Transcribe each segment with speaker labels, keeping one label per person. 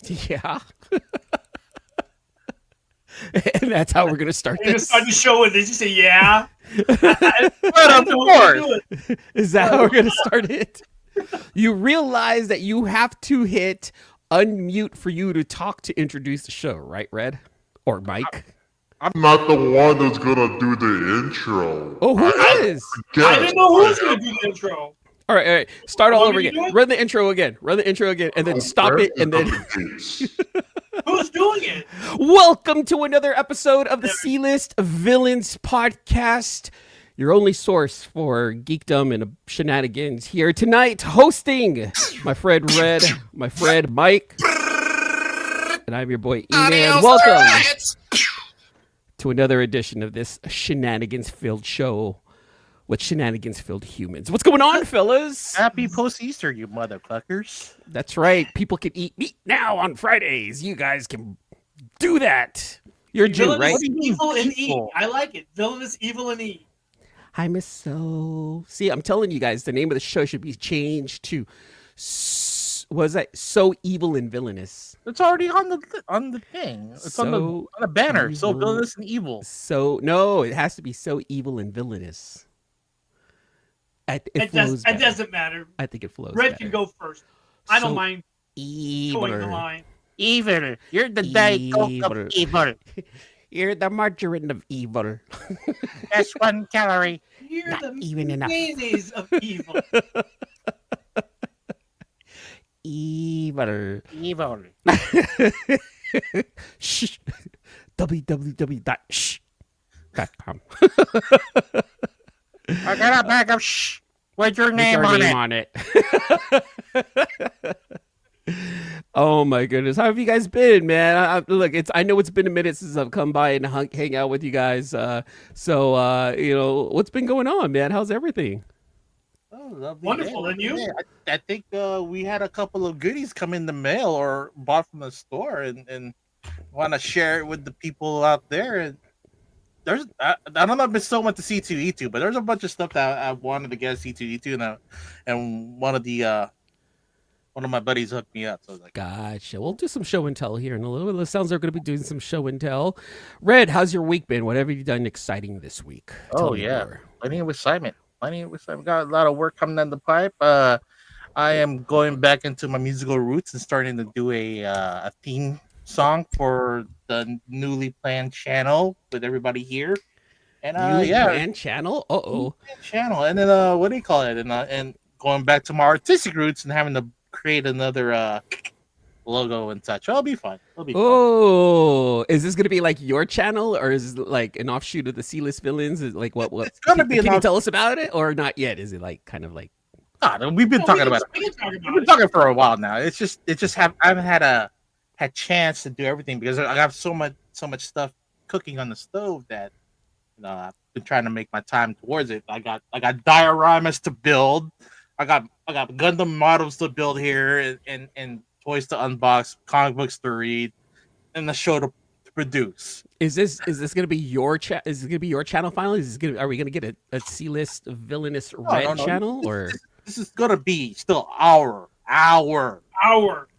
Speaker 1: Yeah. And that's how we're going to start
Speaker 2: You're gonna
Speaker 1: this.
Speaker 2: start the show with this. You say, "Yeah."
Speaker 3: But of course.
Speaker 1: Is that how we're going to start it? You realize that you have to hit unmute for you to talk to introduce the show, right, Red? Or Mike?
Speaker 4: I'm not the one who's gonna do the intro.
Speaker 1: Oh, who is?
Speaker 2: I didn't know who was gonna do the intro.
Speaker 1: All right. Start all
Speaker 2: Want
Speaker 1: over
Speaker 2: me to
Speaker 1: again.
Speaker 2: do it?
Speaker 1: Run the intro again, and then stop it, and then.
Speaker 2: Who's doing it?
Speaker 1: Welcome to another episode of the C-List Villains podcast, your only source for geekdom and shenanigans. Here tonight, hosting my friend Red, my friend Mike, and I'm your boy Eman. Welcome to another edition of this shenanigans-filled show with shenanigans-filled humans. What's going on, fellas?
Speaker 3: Happy post-Easter, you motherfuckers.
Speaker 1: That's right. People can eat meat now on Fridays. You guys can do that. You're a Jew, right?
Speaker 2: Evil and E. I like it. Villainous, evil, and E.
Speaker 1: I miss so. See, I'm telling you guys, the name of the show should be changed to what is that? So Evil and Villainous.
Speaker 3: It's already on the thing. It's on the banner.
Speaker 1: Evil.
Speaker 3: So villainous and evil.
Speaker 1: So no, it has to be So Evil and Villainous. It
Speaker 2: doesn't matter.
Speaker 1: I think it flows.
Speaker 2: Red
Speaker 1: better.
Speaker 2: can go first. I don't
Speaker 1: So
Speaker 2: mind
Speaker 1: Evil.
Speaker 2: towing the line.
Speaker 3: Evil. You're the Diet Coke of evil.
Speaker 1: You're the margarine of evil.
Speaker 3: That's 1 calorie.
Speaker 2: You're
Speaker 1: Not
Speaker 2: the
Speaker 1: even enough.
Speaker 2: mayonnaise of evil.
Speaker 1: Evil.
Speaker 3: Evil.
Speaker 1: Shh. www.shh.com.
Speaker 3: I got a bag of shh. What's your name on it?
Speaker 1: Oh my goodness, how have you guys been, man? Look, I know it's been a minute since I've come by and hang out with you guys. So what's been going on, man? How's everything?
Speaker 3: Oh, lovely.
Speaker 2: Wonderful, and you?
Speaker 3: I think we had a couple of goodies come in the mail or bought from the store, and want to share it with the people out there. And there's I don't know if it's so much the C2E2, but there's a bunch of stuff that I wanted to get C2E2, and one of my buddies hooked me up. So I was like,
Speaker 1: Gotcha. We'll do some show and tell here in a little bit. It sounds like we're going to be doing some show and tell. Red, how's your week been? What have you done exciting this week? Tell me more.
Speaker 3: plenty of excitement. Got a lot of work coming down the pipe. I am going back into my musical roots and starting to do a theme song for the newly planned channel with everybody here. And
Speaker 1: planned channel.
Speaker 3: Channel. And then what do you call it? And going back to my artistic roots and having to create another logo and such. It'll be fun.
Speaker 1: Oh, is this gonna be like your channel, or is it like an offshoot of the C-List Villains? Is like what?
Speaker 3: It's gonna be.
Speaker 1: Can you tell us about it, or not yet? Is it like kind of like?
Speaker 3: We've been talking about it. We've been talking for a while now. I haven't had chance to do everything because I have so much stuff cooking on the stove that I've been trying to make my time towards it. I got dioramas to build. I got Gundam models to build here and toys to unbox, comic books to read, and the show to produce.
Speaker 1: Is this gonna be your chat? Is it gonna be your channel finally? Are we gonna get a C-List Villainous Red channel, or
Speaker 3: this is gonna be still our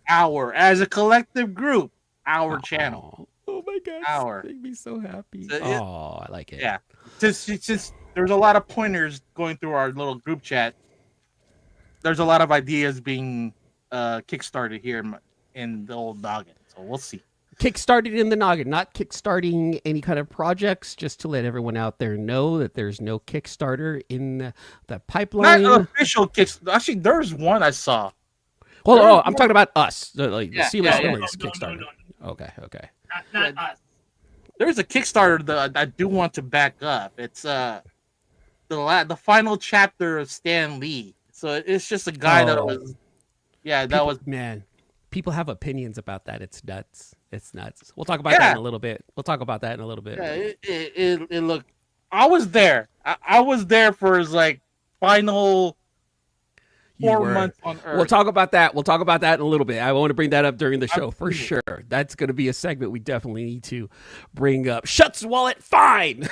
Speaker 3: as a collective group, our channel.
Speaker 1: Oh my god, make me so happy. I like it.
Speaker 3: Yeah, since there's a lot of pointers going through our little group chat. There's a lot of ideas being kickstarted here in the old noggin, so we'll see.
Speaker 1: Kickstarted in the noggin, not kickstarting any kind of projects, just to let everyone out there know that there's no Kickstarter in the pipeline.
Speaker 3: Not an official Kickstarter. Actually, there's one I saw.
Speaker 1: Well, I'm talking about us, the C-List Villains Kickstarter.
Speaker 2: No.
Speaker 1: Okay.
Speaker 2: Not us.
Speaker 3: There's a Kickstarter that I do want to back up. It's the final chapter of Stan Lee. So it's just a guy that was,
Speaker 1: man. People have opinions about that. It's nuts. We'll talk about that in a little bit.
Speaker 3: Yeah, it looked. I was there. I was there for his final.
Speaker 1: You
Speaker 3: 4
Speaker 1: were.
Speaker 3: months on Earth.
Speaker 1: We'll talk about that. We'll talk about that in a little bit. I want to bring that up during the show for sure. That's going to be a segment we definitely need to bring up. Shuts wallet fine.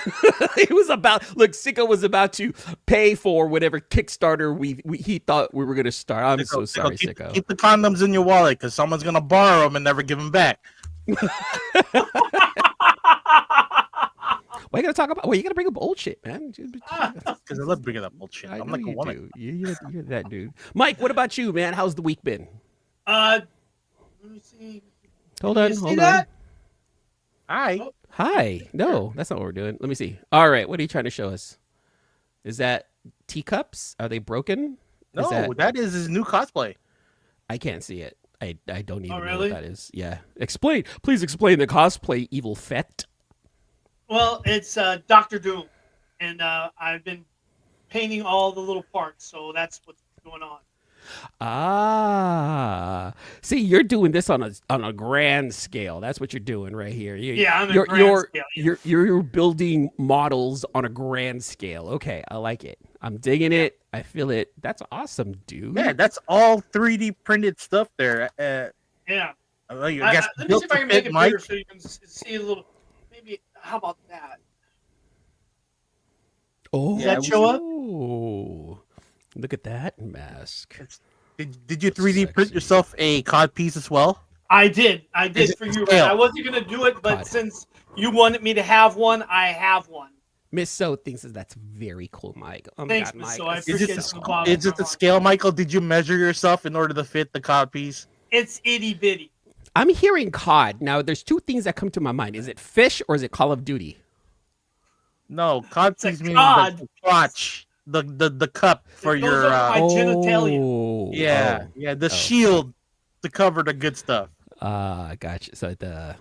Speaker 1: It was about look. Sicko was about to pay for whatever Kickstarter he thought we were going to start. I'm so sorry, Sicko.
Speaker 3: Keep the condoms in your wallet because someone's gonna borrow them and never give them back.
Speaker 1: Why you gotta talk about? Well, you gotta bring up old shit, man.
Speaker 3: Because I love bringing up old shit. I'm like a woman.
Speaker 1: You're that dude. Mike, what about you, man? How's the week been?
Speaker 2: Let me see.
Speaker 1: Hold on.
Speaker 3: Hi.
Speaker 2: Oh.
Speaker 1: Hi. No, that's not what we're doing. Let me see. All right, what are you trying to show us? Is that teacups? Are they broken?
Speaker 3: No, that is his new cosplay.
Speaker 1: I can't see it. I don't even know
Speaker 2: really?
Speaker 1: what that is. Yeah. Explain. Please explain the cosplay, Evil Fett.
Speaker 2: Well, it's Doctor Doom, and I've been painting all the little parts, so that's what's going on.
Speaker 1: Ah, see, you're doing this on a grand scale. That's what you're doing right here.
Speaker 2: I'm a grand scale. Yeah.
Speaker 1: You're building models on a grand scale. Okay, I like it. I'm digging it. I feel it. That's awesome, dude.
Speaker 3: Yeah, that's all 3D printed stuff there.
Speaker 2: Yeah.
Speaker 3: I guess
Speaker 2: let me see if I can make it bigger so you can see a little. Maybe. How about that?
Speaker 1: Oh,
Speaker 2: does that show up?
Speaker 1: Oh, look at that mask.
Speaker 3: Did you 3D print yourself a cod piece as well?
Speaker 2: I did for you. Right? I wasn't gonna do it, but since you wanted me to have one, I have one.
Speaker 1: Miss So thinks that's very cool, Mike. Oh,
Speaker 2: Thanks,
Speaker 1: God,
Speaker 2: Miss
Speaker 1: Mike.
Speaker 2: So. I appreciate it.
Speaker 3: Is it the scale, Michael? Did you measure yourself in order to fit the cod piece?
Speaker 2: It's itty bitty.
Speaker 1: I'm hearing COD. Now, there's two things that come to my mind. Is it fish or is it Call of Duty?
Speaker 3: No, cod piece meaning
Speaker 2: cod.
Speaker 3: the crotch, the cup for your.
Speaker 2: My genitalia.
Speaker 3: The shield to cover the good stuff.
Speaker 1: Gotcha. So the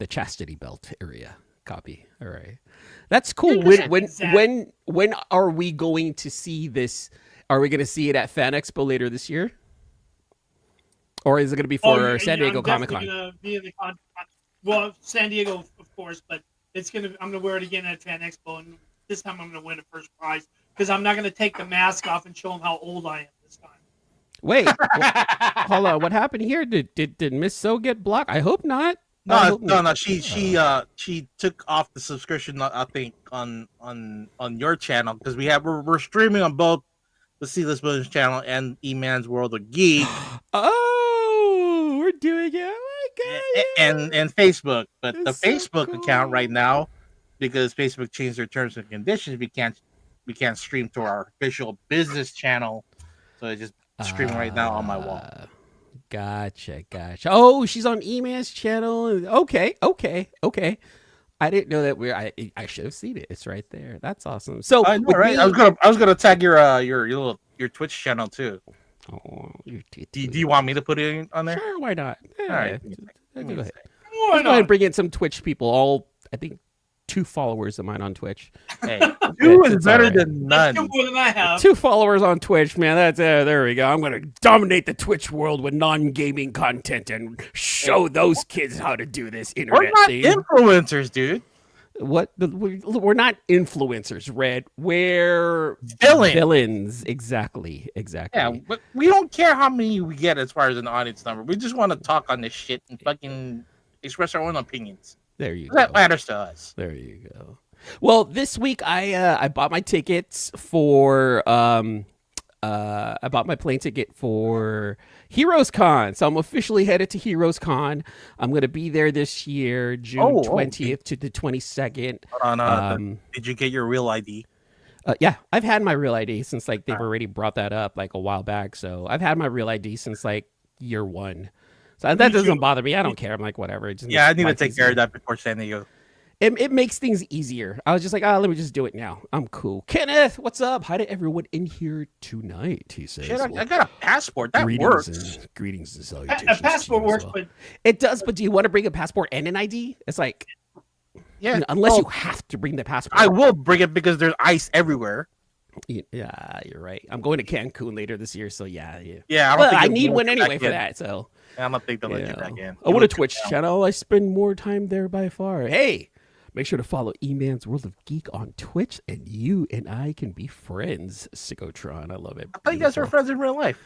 Speaker 1: chastity belt area. Copy. All right. That's cool. When are we going to see this? Are we going to see it at Fan Expo later this year? Or is it going to be for San Diego Comic Con?
Speaker 2: Well, San Diego, of course, but I'm going to wear it again at Fan Expo, and this time I'm going to win a first prize because I'm not going to take the mask off and show them how old I am this time.
Speaker 1: Wait, hold on. What happened here? Did Miss So get blocked? I hope not.
Speaker 3: No. She took off the subscription. I think on your channel because we're streaming on both the C-List Villains channel and Eman's World of Geek.
Speaker 1: Oh, we're doing it! Oh my God!
Speaker 3: And Facebook, but
Speaker 1: It's
Speaker 3: the
Speaker 1: so
Speaker 3: Facebook
Speaker 1: cool.
Speaker 3: account right now, because Facebook changed their terms and conditions, we can't stream to our official business channel, so it's just streaming right now on my wall.
Speaker 1: Gotcha. Oh, she's on Eman's channel. Okay. I didn't know that I should have seen it. It's right there. That's awesome. So
Speaker 3: I know, right? I was gonna tag your Twitch channel too.
Speaker 1: Oh,
Speaker 3: Do you want me to put it on there?
Speaker 1: Sure, why not? Yeah,
Speaker 3: All right.
Speaker 1: go ahead.
Speaker 2: Why
Speaker 1: Let's go ahead
Speaker 2: not?
Speaker 1: and bring in some Twitch people. All I think 2 followers of mine on Twitch.
Speaker 3: Hey, 2 is
Speaker 1: It's
Speaker 3: better
Speaker 1: all right.
Speaker 3: than none.
Speaker 2: That's more than I have.
Speaker 1: 2 followers on Twitch, man. That's there we go. I'm gonna dominate the Twitch world with non-gaming content and show those kids how to do this
Speaker 3: We're
Speaker 1: internet
Speaker 3: not
Speaker 1: thing.
Speaker 3: influencers, dude.
Speaker 1: We're not influencers, Red. We're villains. Exactly.
Speaker 3: Yeah, but we don't care how many we get as far as an audience number. We just want to talk on this shit and fucking express our own opinions.
Speaker 1: There you go.
Speaker 3: That matters to us.
Speaker 1: There you go. Well, this week I bought my tickets for I bought my plane ticket for Heroes Con. So I'm officially headed to Heroes Con. I'm going to be there this year, June 20th to the 22nd.
Speaker 3: Hold on, did you get your real ID?
Speaker 1: Yeah, I've had my real ID since they've already brought that up a while back. So I've had my real ID since year 1. So that doesn't bother me. I don't care. I'm whatever.
Speaker 3: I need to take care of that before San Diego.
Speaker 1: It makes things easier. I was just let me just do it now. I'm cool. Kenneth, what's up? Hi to everyone in here tonight, he says.
Speaker 3: Shit, I got a passport. That works.
Speaker 1: Greetings and salutations.
Speaker 2: A passport works, but
Speaker 1: it does, but do you want to bring a passport and an ID? It's unless you have to bring the passport.
Speaker 3: I will bring it because there's ice everywhere.
Speaker 1: Yeah, you're right. I'm going to Cancun later this year, so yeah.
Speaker 3: Yeah, I
Speaker 1: need one anyway for that, so.
Speaker 3: I don't think they'll let you back in.
Speaker 1: I want a Twitch channel. I spend more time there by far. Hey, Make sure to follow Eman's World of Geek on Twitch, and you and I can be friends. Psychotron, I love it.
Speaker 3: I thought you guys were friends in real life.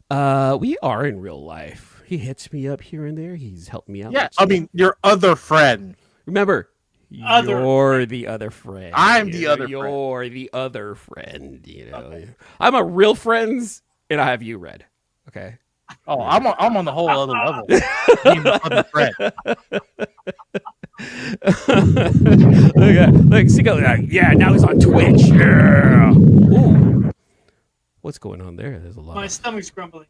Speaker 1: We are in real life. He hits me up here and there. He's helped me out.
Speaker 3: Yeah, I mean, your other friend.
Speaker 1: Remember, you're the other friend.
Speaker 3: I'm the other friend.
Speaker 1: You're the other friend. You know, okay. I'm a real friends, and I have you, Red. Okay.
Speaker 3: Oh, I'm on the whole other level. Being the other friend.
Speaker 1: Look, Sicko, yeah, now he's on Twitch. Yeah. Ooh. What's going on there? There's a lot.
Speaker 2: My stomach's grumbling.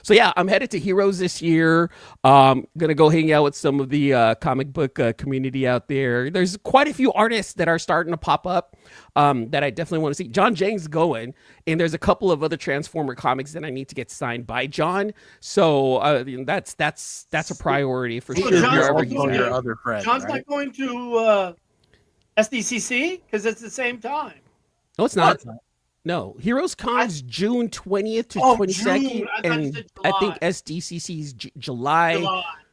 Speaker 1: So yeah, I'm headed to Heroes this year. Gonna go hang out with some of the comic book community out there. There's quite a few artists that are starting to pop up that I definitely want to see. John Jang's going, and there's a couple of other Transformer comics that I need to get signed by John. So that's a priority for sure.
Speaker 3: Your other friend.
Speaker 2: John's not going to SDCC because it's the same time.
Speaker 1: No, it's not. No, Heroes Con's June 20th to 22nd, and I think SDCC's July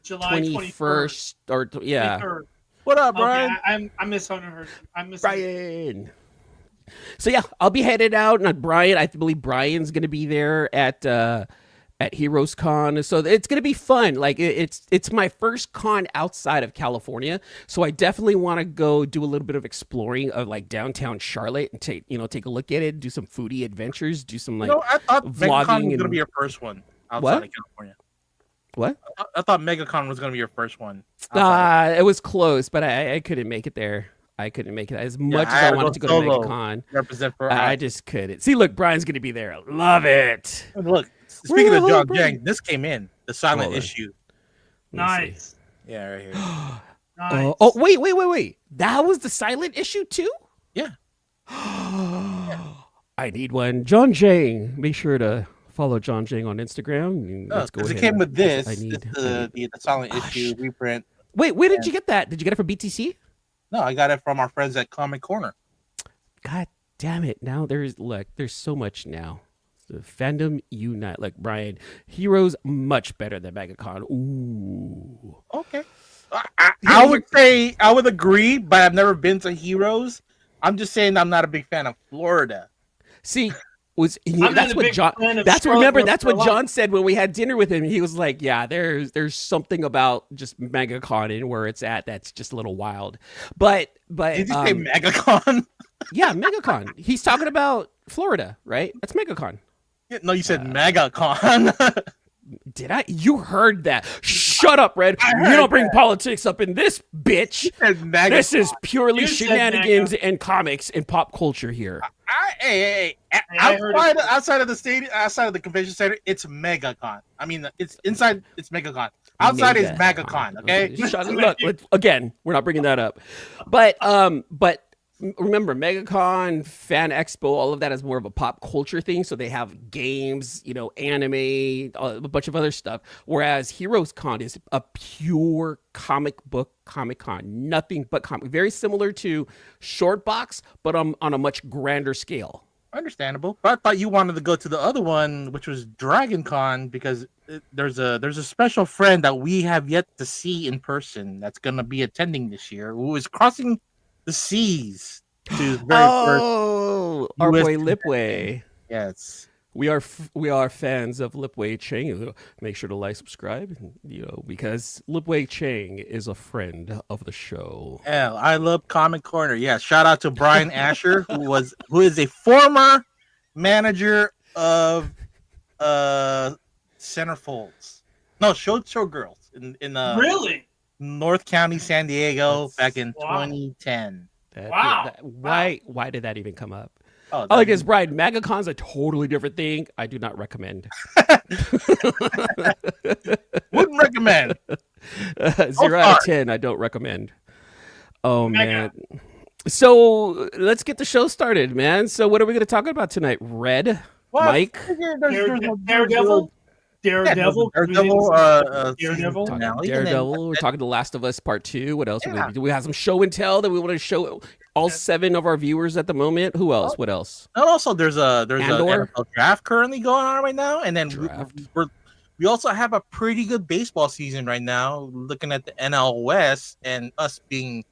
Speaker 1: 21st or yeah.
Speaker 2: 23rd.
Speaker 3: What up, Brian?
Speaker 2: Okay, I misheard.
Speaker 1: Brian. So yeah, I'll be headed out, and Brian, I believe Brian's going to be there at Heroes Con, so it's going to be fun. Like it's my first con outside of California, so I definitely want to go do a little bit of exploring of like downtown Charlotte and take a look at it, do some foodie adventures, do some like
Speaker 3: I thought
Speaker 1: vlogging.
Speaker 3: MegaCon was going to be your first one outside of California.
Speaker 1: What?
Speaker 3: I thought MegaCon was going to be your first one.
Speaker 1: It was close, but I couldn't make it there. I couldn't make it as much as I wanted to go to MegaCon.
Speaker 3: Represent for
Speaker 1: I just couldn't. See, look, Brian's going to be there. Love it.
Speaker 3: Look. Speaking of John Jang, this came in the silent issue.
Speaker 2: Nice.
Speaker 3: Yeah, right here.
Speaker 2: Nice.
Speaker 1: Oh, wait! That was the silent issue too?
Speaker 3: Yeah.
Speaker 1: I need one. John Jang. Make sure to follow John Jang on Instagram. Let's go.
Speaker 3: Because it came with this. The silent issue reprint.
Speaker 1: Wait, where did you get that? Did you get it from BTC?
Speaker 3: No, I got it from our friends at Comic Corner.
Speaker 1: God damn it! Now there's so much now. The fandom unite, like Brian. Heroes much better than MegaCon. Ooh.
Speaker 3: Okay. I would say I would agree, but I've never been to Heroes. I'm just saying I'm not a big fan of Florida.
Speaker 1: See, that's what John. That's what John said when we had dinner with him. He was like, "Yeah, there's something about just MegaCon and where it's at that's just a little wild." But
Speaker 3: did you say MegaCon?
Speaker 1: Yeah, MegaCon. He's talking about Florida, right? That's MegaCon.
Speaker 3: No, you said MegaCon.
Speaker 1: Did I? You heard that? Shut up, Red. You don't bring politics up in this, bitch. This is purely shenanigans and comics and pop culture here.
Speaker 3: Hey. Outside of the stadium, outside of the convention center, it's MegaCon. I mean, it's inside. It's MegaCon. Outside is MegaCon. Okay.
Speaker 1: Look, again, we're not bringing that up, but remember, MegaCon, Fan Expo, all of that is more of a pop culture thing. So they have games, anime, a bunch of other stuff. Whereas Heroes Con is a pure comic book Comic Con, nothing but comic. Very similar to Shortbox, but on a much grander scale.
Speaker 3: Understandable. But I thought you wanted to go to the other one, which was Dragon Con, because there's a special friend that we have yet to see in person that's going to be attending this year, who is crossing the seas to very
Speaker 1: first our boy Lipway.
Speaker 3: Yes,
Speaker 1: we are fans of Lipway Chang. Make sure to like, subscribe, because Lipway Chang is a friend of the show.
Speaker 3: Yeah, I love Comic Corner. Yeah, shout out to Brian Asher, who is a former manager of Centerfolds. No, Showgirls in
Speaker 2: really.
Speaker 3: North County, San Diego, back in 2010.
Speaker 1: Why did that even come up? I guess, Brian, MegaCon's a totally different thing. I do not recommend.
Speaker 3: Wouldn't recommend.
Speaker 1: 0 out of 10, I don't recommend. Oh, man. So let's get the show started, man. So what are we going to talk about tonight? Red? Mike?
Speaker 2: Daredevil? Daredevil.
Speaker 1: We're talking The Last of Us Part 2. What else? Yeah. Do we have some show and tell that we want to show all 7 of our viewers at the moment? Who else? What else?
Speaker 3: And also, there's a NFL draft currently going on right now, and then we also have a pretty good baseball season right now. Looking at the NL West, and us being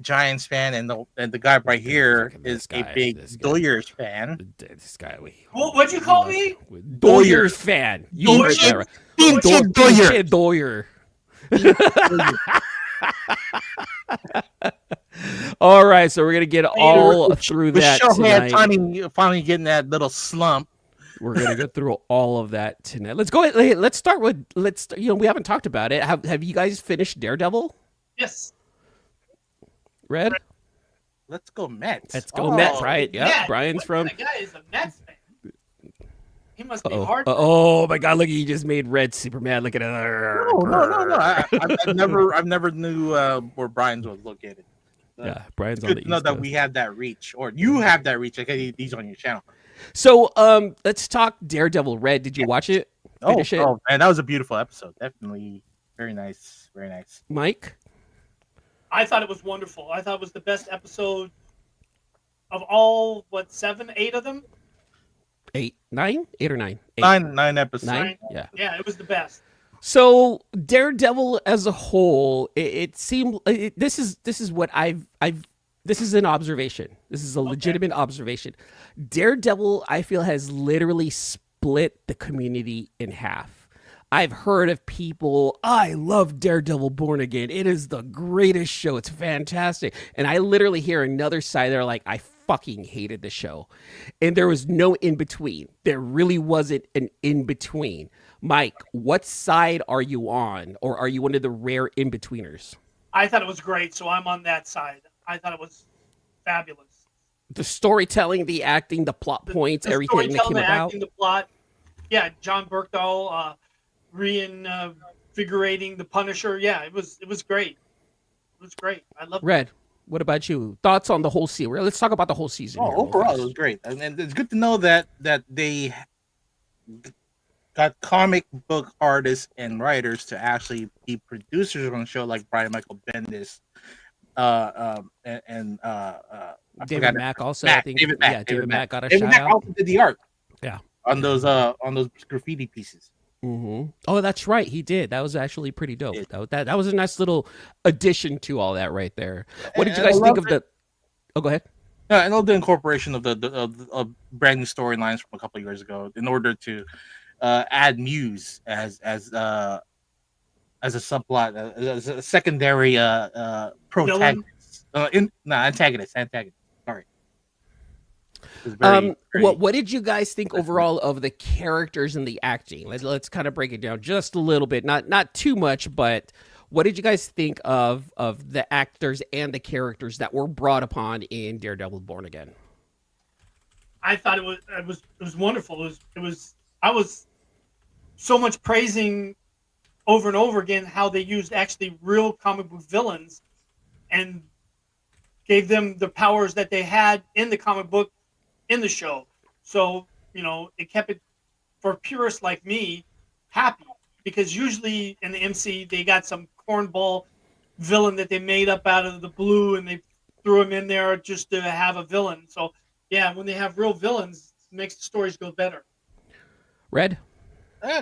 Speaker 3: Giants fan, and the guy right here is a big Doyers fan.
Speaker 1: This guy,
Speaker 2: What'd you call me?
Speaker 1: Doyers fan. You heard that right.
Speaker 3: Pinche Doyer.
Speaker 1: Doyer. All right, so we're gonna get all through that tonight.
Speaker 3: Finally getting that little slump.
Speaker 1: We're gonna go through all of that tonight. Let's go. Let's start with. We haven't talked about it. Have you guys finished Daredevil?
Speaker 2: Yes.
Speaker 1: Red.
Speaker 3: Let's go Mets.
Speaker 1: Let's go Mets. Right? Yeah.
Speaker 2: Mets.
Speaker 1: Brian's from.
Speaker 2: That guy is a Mets fan. He must be hard.
Speaker 1: Oh my God! Look, you just made Red super mad. Look at it.
Speaker 3: No. I've never knew where Brian's was located.
Speaker 1: Yeah, Brian's on
Speaker 3: good
Speaker 1: the
Speaker 3: to know
Speaker 1: East
Speaker 3: that
Speaker 1: Coast.
Speaker 3: we have that reach, or you have that reach. Like he's on your channel.
Speaker 1: So, let's talk Daredevil. Red, did you watch it? Finish it?
Speaker 3: Oh, man, that was a beautiful episode. Definitely very nice, very nice.
Speaker 1: Mike?
Speaker 2: I thought it was wonderful. I thought it was the best episode of all, 7, 8 of them?
Speaker 1: 8, 9? 8 or 9? 8.
Speaker 3: Nine episodes.
Speaker 1: 9? Yeah.
Speaker 2: Yeah, it was the best.
Speaker 1: So Daredevil as a whole, it seemed this is what I've this is an observation. This is a legitimate observation. Daredevil, I feel, has literally split the community in half. I've heard of people, I love Daredevil Born Again. It is the greatest show. It's fantastic. And I literally hear another side. They're like, I fucking hated the show. And there was no in between. There really wasn't an in between. Mike, what side are you on? Or are you one of the rare in betweeners?
Speaker 2: I thought it was great, so I'm on that side. I thought it was fabulous.
Speaker 1: The storytelling, the acting, the plot points, everything that came about.
Speaker 2: Acting, the plot. Yeah, John Berkdahl reinvigorating the Punisher. Yeah, it was great. It was great. I love
Speaker 1: Red, what about you? Thoughts on the whole season? Let's talk about the whole season.
Speaker 3: Oh, overall, it was great. And it's good to know that they got comic book artists and writers to actually be producers on the show, like Brian Michael Bendis,
Speaker 1: David Mack also.
Speaker 3: Mack,
Speaker 1: I think.
Speaker 3: David Mack,
Speaker 1: Yeah, David Mack got a
Speaker 3: David
Speaker 1: shout
Speaker 3: Mack
Speaker 1: out.
Speaker 3: also did the art.
Speaker 1: Yeah.
Speaker 3: On those graffiti pieces.
Speaker 1: Mm-hmm. Oh, that's right. He did. That was actually pretty dope. That was a nice little addition to all that right there. What did you guys think of the? Oh, go ahead.
Speaker 3: I know the incorporation of the brand new storylines from a couple of years ago in order to add Muse as a subplot, as a secondary protagonist. Antagonist. Sorry.
Speaker 1: What did you guys think overall of the characters and the acting? Let's kind of break it down just a little bit, not too much, but what did you guys think of the actors and the characters that were brought upon in Daredevil Born Again?
Speaker 2: I thought it was wonderful. I was so much praising over and over again how they used actually real comic book villains and gave them the powers that they had in the comic book in the show. So, it kept it, for purists like me, happy, because usually in the MC they got some cornball villain that they made up out of the blue and they threw him in there just to have a villain. So yeah, when they have real villains, it makes the stories go better.
Speaker 1: Red?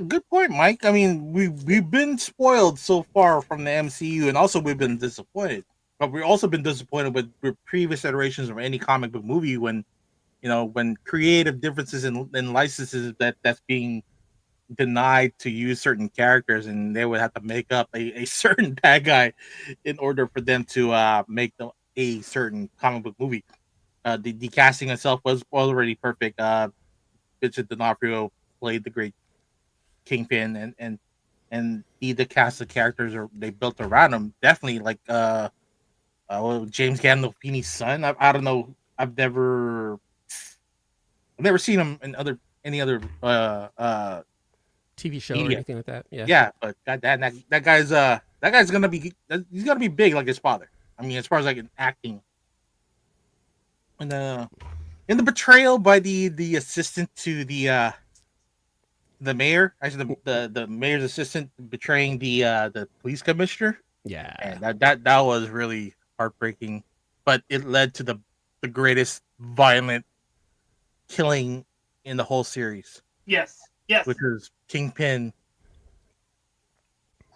Speaker 3: Good point, Mike. I mean, we've been spoiled so far from the MCU, and also we've been disappointed. But we've also been disappointed with previous iterations of any comic book movie when creative differences in licenses that's being denied to use certain characters, and they would have to make up a certain bad guy in order for them to make a certain comic book movie. The casting itself was already perfect. Vincent D'Onofrio played the great Kingpin, and the cast of characters they built around him definitely like James Gandolfini's son. I don't know. I've never seen him in any other
Speaker 1: TV show
Speaker 3: media.
Speaker 1: or anything like that.
Speaker 3: Yeah, but that guy's gonna be big like his father. I mean, as far as like in acting, and in the betrayal by the assistant to the mayor, actually the mayor's assistant betraying the police commissioner.
Speaker 1: Yeah,
Speaker 3: and that was really heartbreaking, but it led to the greatest violent killing in the whole series.
Speaker 2: Yes.
Speaker 3: Which is Kingpin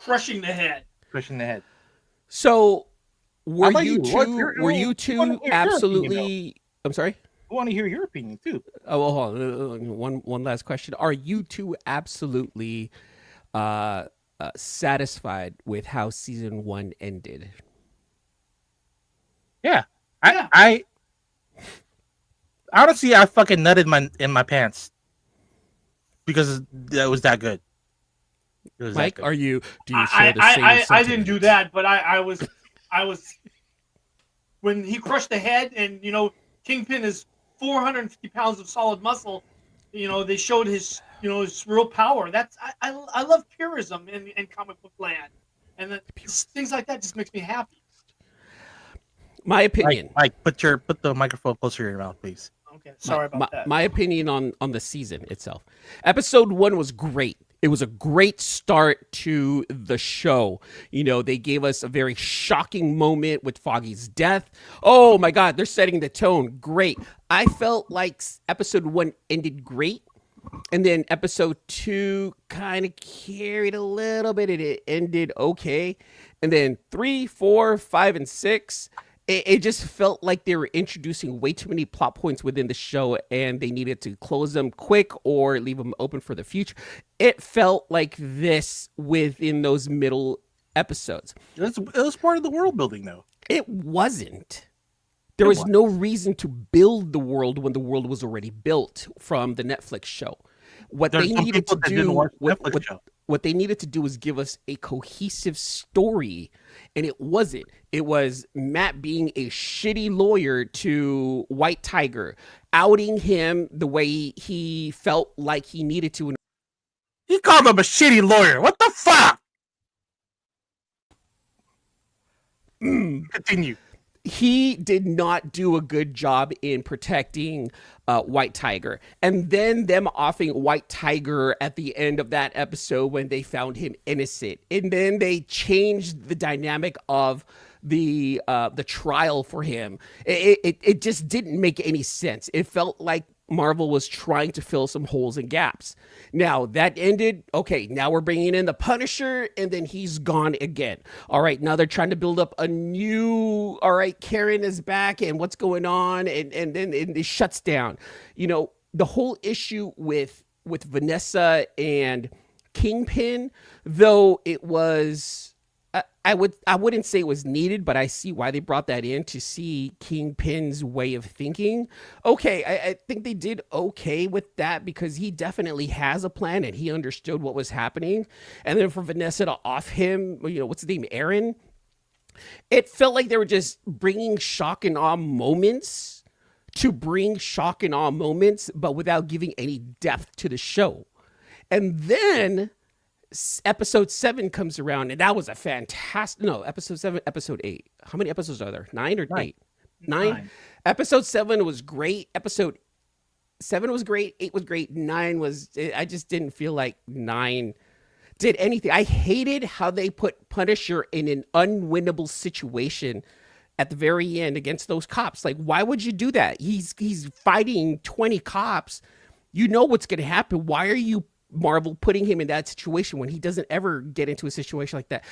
Speaker 2: crushing the head.
Speaker 3: Pushing the head.
Speaker 1: So were
Speaker 3: about
Speaker 1: you
Speaker 3: you? What's
Speaker 1: two?
Speaker 3: your-
Speaker 1: Were you
Speaker 3: I wanna
Speaker 1: two
Speaker 3: hear your opinion,
Speaker 1: absolutely? I'm sorry.
Speaker 3: I want to hear your opinion too.
Speaker 1: Oh, well, hold on. One last question. Are you two absolutely satisfied with how season 1 ended?
Speaker 3: Yeah.
Speaker 2: Yeah.
Speaker 3: I honestly, I fucking nutted in my pants because it was that good. It was
Speaker 1: Mike,
Speaker 3: that good.
Speaker 1: do you share the same
Speaker 2: I didn't do
Speaker 1: sentiment?
Speaker 2: that, but I was when he crushed the head, and Kingpin is 450 pounds of solid muscle. They showed his his real power. I love purism in comic book land, and things like that just makes me happy.
Speaker 1: My opinion.
Speaker 3: Mike, put the microphone closer to your mouth, please.
Speaker 2: Okay, sorry about that.
Speaker 1: My opinion on the season itself. Episode 1 was great. It was a great start to the show. They gave us a very shocking moment with Foggy's death. Oh my God, they're setting the tone. Great. I felt like episode 1 ended great. And then episode 2 kind of carried a little bit. It ended okay. And then 3, 4, 5, and 6. It just felt like they were introducing way too many plot points within the show, and they needed to close them quick or leave them open for the future. It felt like this within those middle episodes.
Speaker 3: It was part of the world building, though.
Speaker 1: It wasn't. There was no reason to build the world when the world was already built from the Netflix show. What they needed to do was give us a cohesive story, and it wasn't. It was Matt being a shitty lawyer to White Tiger, outing him the way he felt like he needed to.
Speaker 3: He called him a shitty lawyer. What the fuck? Continue.
Speaker 1: He did not do a good job in protecting White Tiger. And then them offing White Tiger at the end of that episode when they found him innocent. And then they changed the dynamic of the trial for him. It just didn't make any sense. It felt like Marvel was trying to fill some holes and gaps. Now that ended. Okay, now we're bringing in the Punisher, and then he's gone again. All right, now they're trying to build up a new. All right, Karen is back, and what's going on? And then it shuts down. The whole issue with Vanessa and Kingpin, though it was. I wouldn't say it was needed, but I see why they brought that in to see Kingpin's way of thinking. Okay, I think they did okay with that because he definitely has a plan and he understood what was happening. And then for Vanessa to off him, what's his name, Aaron? It felt like they were just bringing shock and awe moments to bring shock and awe moments, but without giving any depth to the show. And then episode 7 comes around, and that was a fantastic. No, episode 7, episode 8. How many episodes are there? 9 or 8? 9. Episode 7 was great. Episode 7 was great. 8 was great. 9 was. I just didn't feel like 9 did anything. I hated how they put Punisher in an unwinnable situation at the very end against those cops. Like, why would you do that? He's fighting 20 cops. You know what's going to happen. Why are you, Marvel, putting him in that situation when he doesn't ever get into a situation like that?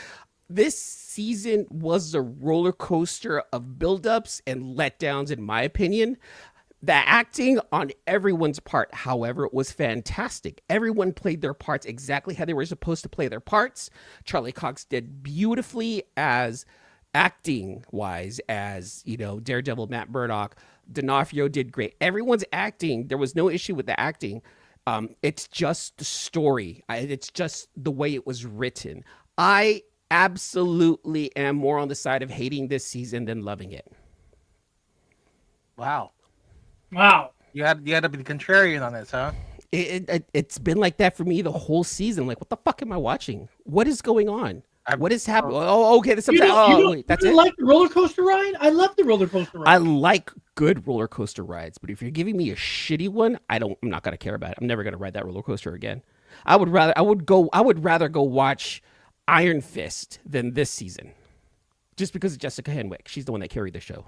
Speaker 1: This season was a roller coaster of buildups and letdowns, in my opinion. The acting on everyone's part, however, was fantastic. Everyone played their parts exactly how they were supposed to play their parts. Charlie Cox did beautifully as acting wise, as Daredevil, Matt Murdock. D'Onofrio did great. Everyone's acting. There was no issue with the acting. It's just the story. It's just the way it was written. I absolutely am more on the side of hating this season than loving it.
Speaker 3: Wow. You had to be the contrarian on this, huh?
Speaker 1: It's been like that for me the whole season. Like, what the fuck am I watching? What is going on? What is happening? Oh, okay. That's it.
Speaker 2: Like the roller coaster ride? I love the roller coaster ride.
Speaker 1: I like good roller coaster rides, but if you're giving me a shitty one, I'm not gonna care about it. I'm never gonna ride that roller coaster again. I would rather go watch Iron Fist than this season, just because of Jessica Henwick. She's the one that carried the show.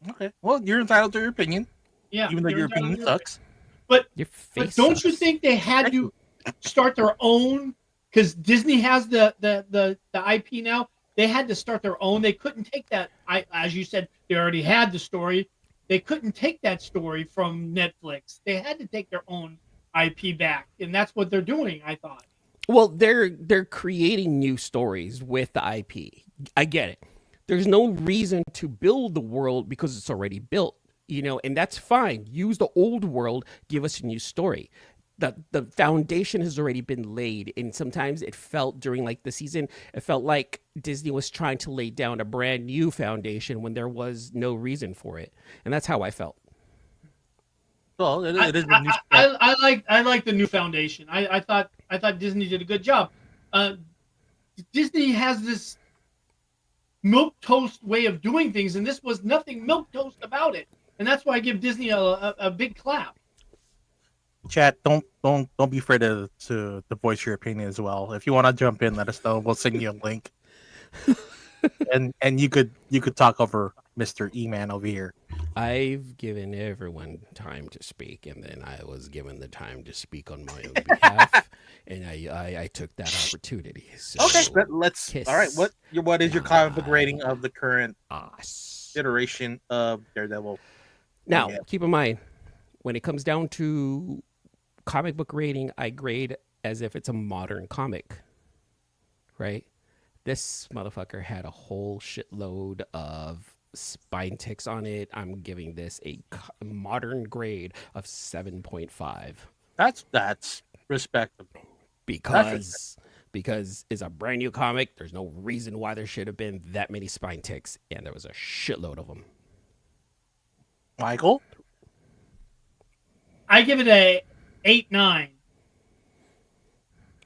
Speaker 3: Okay. Well, you're entitled to your opinion.
Speaker 2: Yeah.
Speaker 3: Even though your opinion sucks.
Speaker 2: But
Speaker 1: Your face
Speaker 2: don't
Speaker 1: sucks.
Speaker 2: you think they had to start their own because Disney has the IP now. They had to start their own. They couldn't take that. As you said, they already had the story. They couldn't take that story from Netflix. They had to take their own IP back, and that's what they're doing. I thought.
Speaker 1: Well, they're creating new stories with the IP. I get it. There's no reason to build the world because it's already built, and that's fine. Use the old world, give us a new story. The foundation has already been laid, and sometimes it felt during like the season, it felt like Disney was trying to lay down a brand new foundation when there was no reason for it, and that's how I felt.
Speaker 3: Well, it is a new
Speaker 2: I like the new foundation. I thought Disney did a good job. Disney has this milk toast way of doing things, and this was nothing milk toast about it, and that's why I give Disney a big clap.
Speaker 3: Chat, don't be afraid to voice your opinion as well. If you want to jump in, let us know. We'll send you a link, and you could talk over Mr. Eman over here.
Speaker 1: I've given everyone time to speak, and then I was given the time to speak on my own behalf, and I took that opportunity. So
Speaker 3: Okay, let's. All right, what is your comic book rating of the current iteration of Daredevil?
Speaker 1: Now, keep in mind, when it comes down to comic book rating, I grade as if it's a modern comic, right? This motherfucker had a whole shitload of spine ticks on it. I'm giving this a modern grade of 7.5.
Speaker 3: That's respectable.
Speaker 1: Because it's a brand new comic. There's no reason why there should have been that many spine ticks, and there was a shitload of them.
Speaker 3: Michael?
Speaker 2: I give it a 8-9.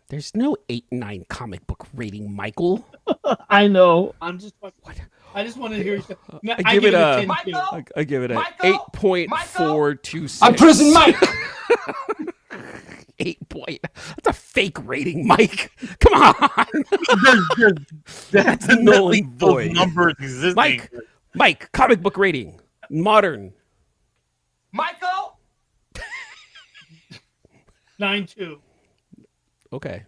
Speaker 1: There's no 8-9 comic book rating, Michael.
Speaker 2: I know. I'm just what? I just wanted to hear you say. No,
Speaker 1: I give it a
Speaker 2: 10 too.
Speaker 1: I give it a 8.426.
Speaker 2: I'm Prison Mike.
Speaker 1: 8 point. That's a fake rating, Mike. Come on. That's null and void.
Speaker 3: Numbers existing.
Speaker 1: Mike, comic book rating, modern.
Speaker 5: Michael.
Speaker 2: 9.2.
Speaker 1: Okay.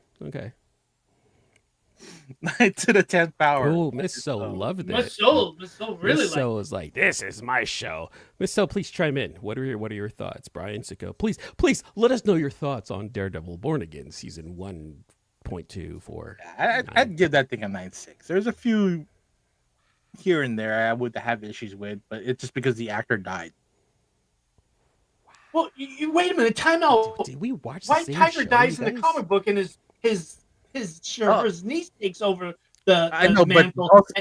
Speaker 3: 9 to the 10th power.
Speaker 1: Oh, Miss So loved it.
Speaker 2: Miss So really
Speaker 1: Miss So was like, "This is my show." Miss So, please chime in. What are your thoughts, Brian Sicko? Please let us know your thoughts on Daredevil: Born Again, season 1.24.
Speaker 3: I'd give that thing a 9.6. There's a few here and there I would have issues with, but it's just because the actor died.
Speaker 2: Well, you wait a minute. Time out.
Speaker 1: Did we watch the
Speaker 2: White
Speaker 1: same
Speaker 2: Tiger
Speaker 1: show,
Speaker 2: dies
Speaker 1: you
Speaker 2: in the
Speaker 1: guys?
Speaker 2: comic book, and his niece takes over the
Speaker 3: I know,
Speaker 2: mantle.
Speaker 3: but also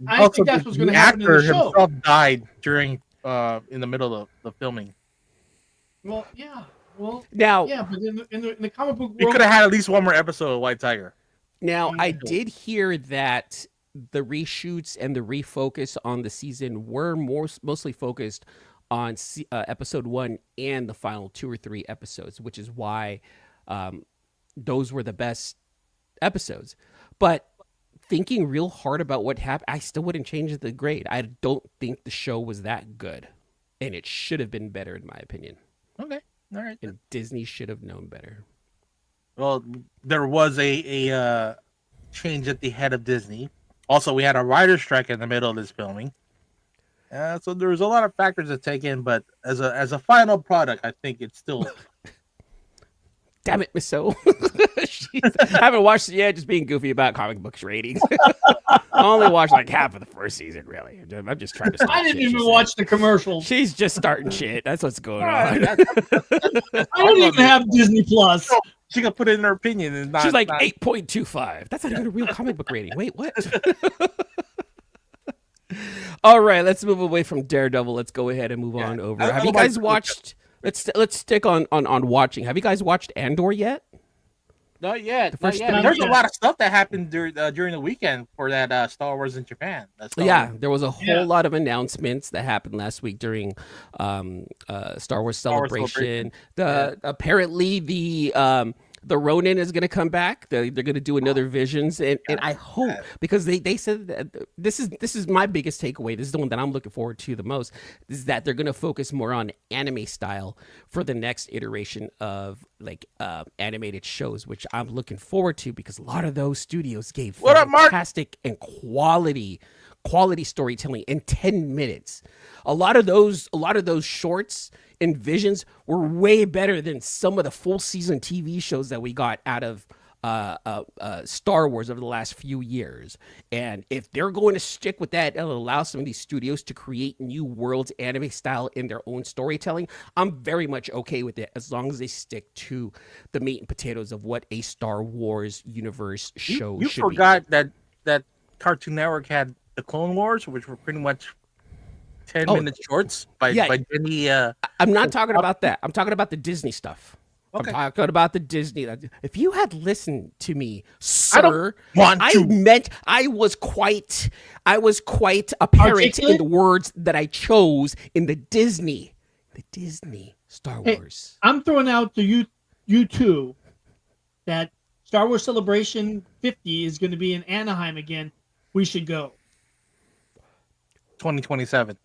Speaker 2: I think that's what's going to happen in the show.
Speaker 3: himself died during in the middle of the filming.
Speaker 2: Well, yeah. Well,
Speaker 1: Now,
Speaker 2: yeah, but in the comic book
Speaker 3: You
Speaker 2: world,
Speaker 3: could have had at least one more episode of White Tiger.
Speaker 1: I did hear that the reshoots and the refocus on the season were mostly focused on episode 1 and the final 2 or 3 episodes, which is why those were the best episodes. But thinking real hard about what happened, I still wouldn't change the grade. I don't think the show was that good, and it should have been better, in my opinion.
Speaker 3: Okay, all right.
Speaker 1: And Disney should have known better.
Speaker 3: Well, there was a change at the head of Disney. Also, we had a writer's strike in the middle of this filming. So there was a lot of factors to take in, but as a final product, I think it's still.
Speaker 1: Damn it, Miss So. I haven't watched it yet, just being goofy about comic books ratings. I only watched like half of the first season, really. I'm just trying to start
Speaker 2: I didn't
Speaker 1: shit,
Speaker 2: even watch the commercials.
Speaker 1: She's just starting shit. That's what's going on.
Speaker 2: I don't even have Disney Plus.
Speaker 3: She can put it in her opinion. And
Speaker 1: She's like 8.25. That's not even a real comic book rating. Wait, what? All right, let's move away from Daredevil. Let's go ahead and move on over. Have you guys watched? Let's stick on watching. Have you guys watched Andor yet?
Speaker 3: Not yet.
Speaker 1: first
Speaker 3: Not yet.
Speaker 1: three-
Speaker 3: There's a lot of stuff that happened during the weekend for that Star Wars in Japan.
Speaker 1: There was a whole lot of announcements that happened last week during Star Wars Celebration. Apparently the Ronin is going to come back. They're going to do another Visions, and I hope, because they said that this is my biggest takeaway. This is the one that I'm looking forward to the most. Is that they're going to focus more on anime style for the next iteration of like animated shows, which I'm looking forward to because a lot of those studios gave fantastic and quality storytelling in 10 minutes. A lot of those shorts and Visions were way better than some of the full season TV shows that we got out of Star Wars over the last few years. And if they're going to stick with that, it'll allow some of these studios to create new worlds, anime style, in their own storytelling. I'm very much okay with it as long as they stick to the meat and potatoes of what a Star Wars universe show
Speaker 3: you
Speaker 1: should
Speaker 3: forgot that Cartoon Network had the Clone Wars, which were pretty much 10-minute shorts by Jenny.
Speaker 1: I'm not talking about that. I'm talking about the Disney stuff.
Speaker 3: Okay.
Speaker 1: I'm talking about the Disney. If you had listened to me, sir, I was quite apparent in the words that I chose in the Disney Star Wars.
Speaker 2: I'm throwing out to you two that Star Wars Celebration 50 is going to be in Anaheim again. We should go.
Speaker 3: 2027.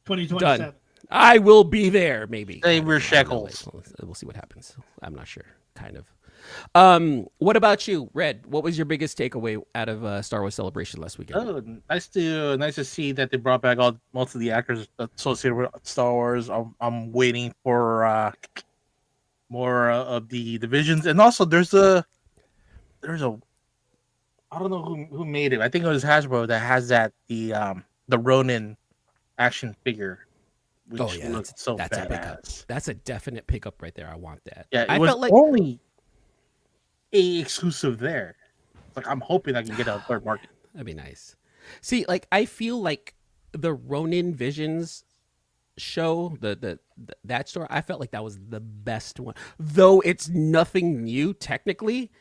Speaker 2: 2027.
Speaker 1: Done. I will be there, maybe.
Speaker 3: They were shekels.
Speaker 1: We'll see what happens. I'm not sure. Kind of. What about you, Red? What was your biggest takeaway out of Star Wars Celebration last weekend?
Speaker 3: Oh, nice to see that they brought back most of the actors associated with Star Wars. I'm waiting for more of the Visions, and also there's a I don't know who made it. I think it was Hasbro that has the Ronin action figure. Which looks so
Speaker 1: that's
Speaker 3: badass.
Speaker 1: a pickup. That's a definite pickup right there. I want that.
Speaker 3: Yeah,
Speaker 1: I
Speaker 3: was
Speaker 1: felt like
Speaker 3: only a exclusive there. Like I'm hoping I can get a third market.
Speaker 1: That'd be nice. See, like I feel like the Ronin Visions show, that story, I felt like that was the best one. Though it's nothing new technically,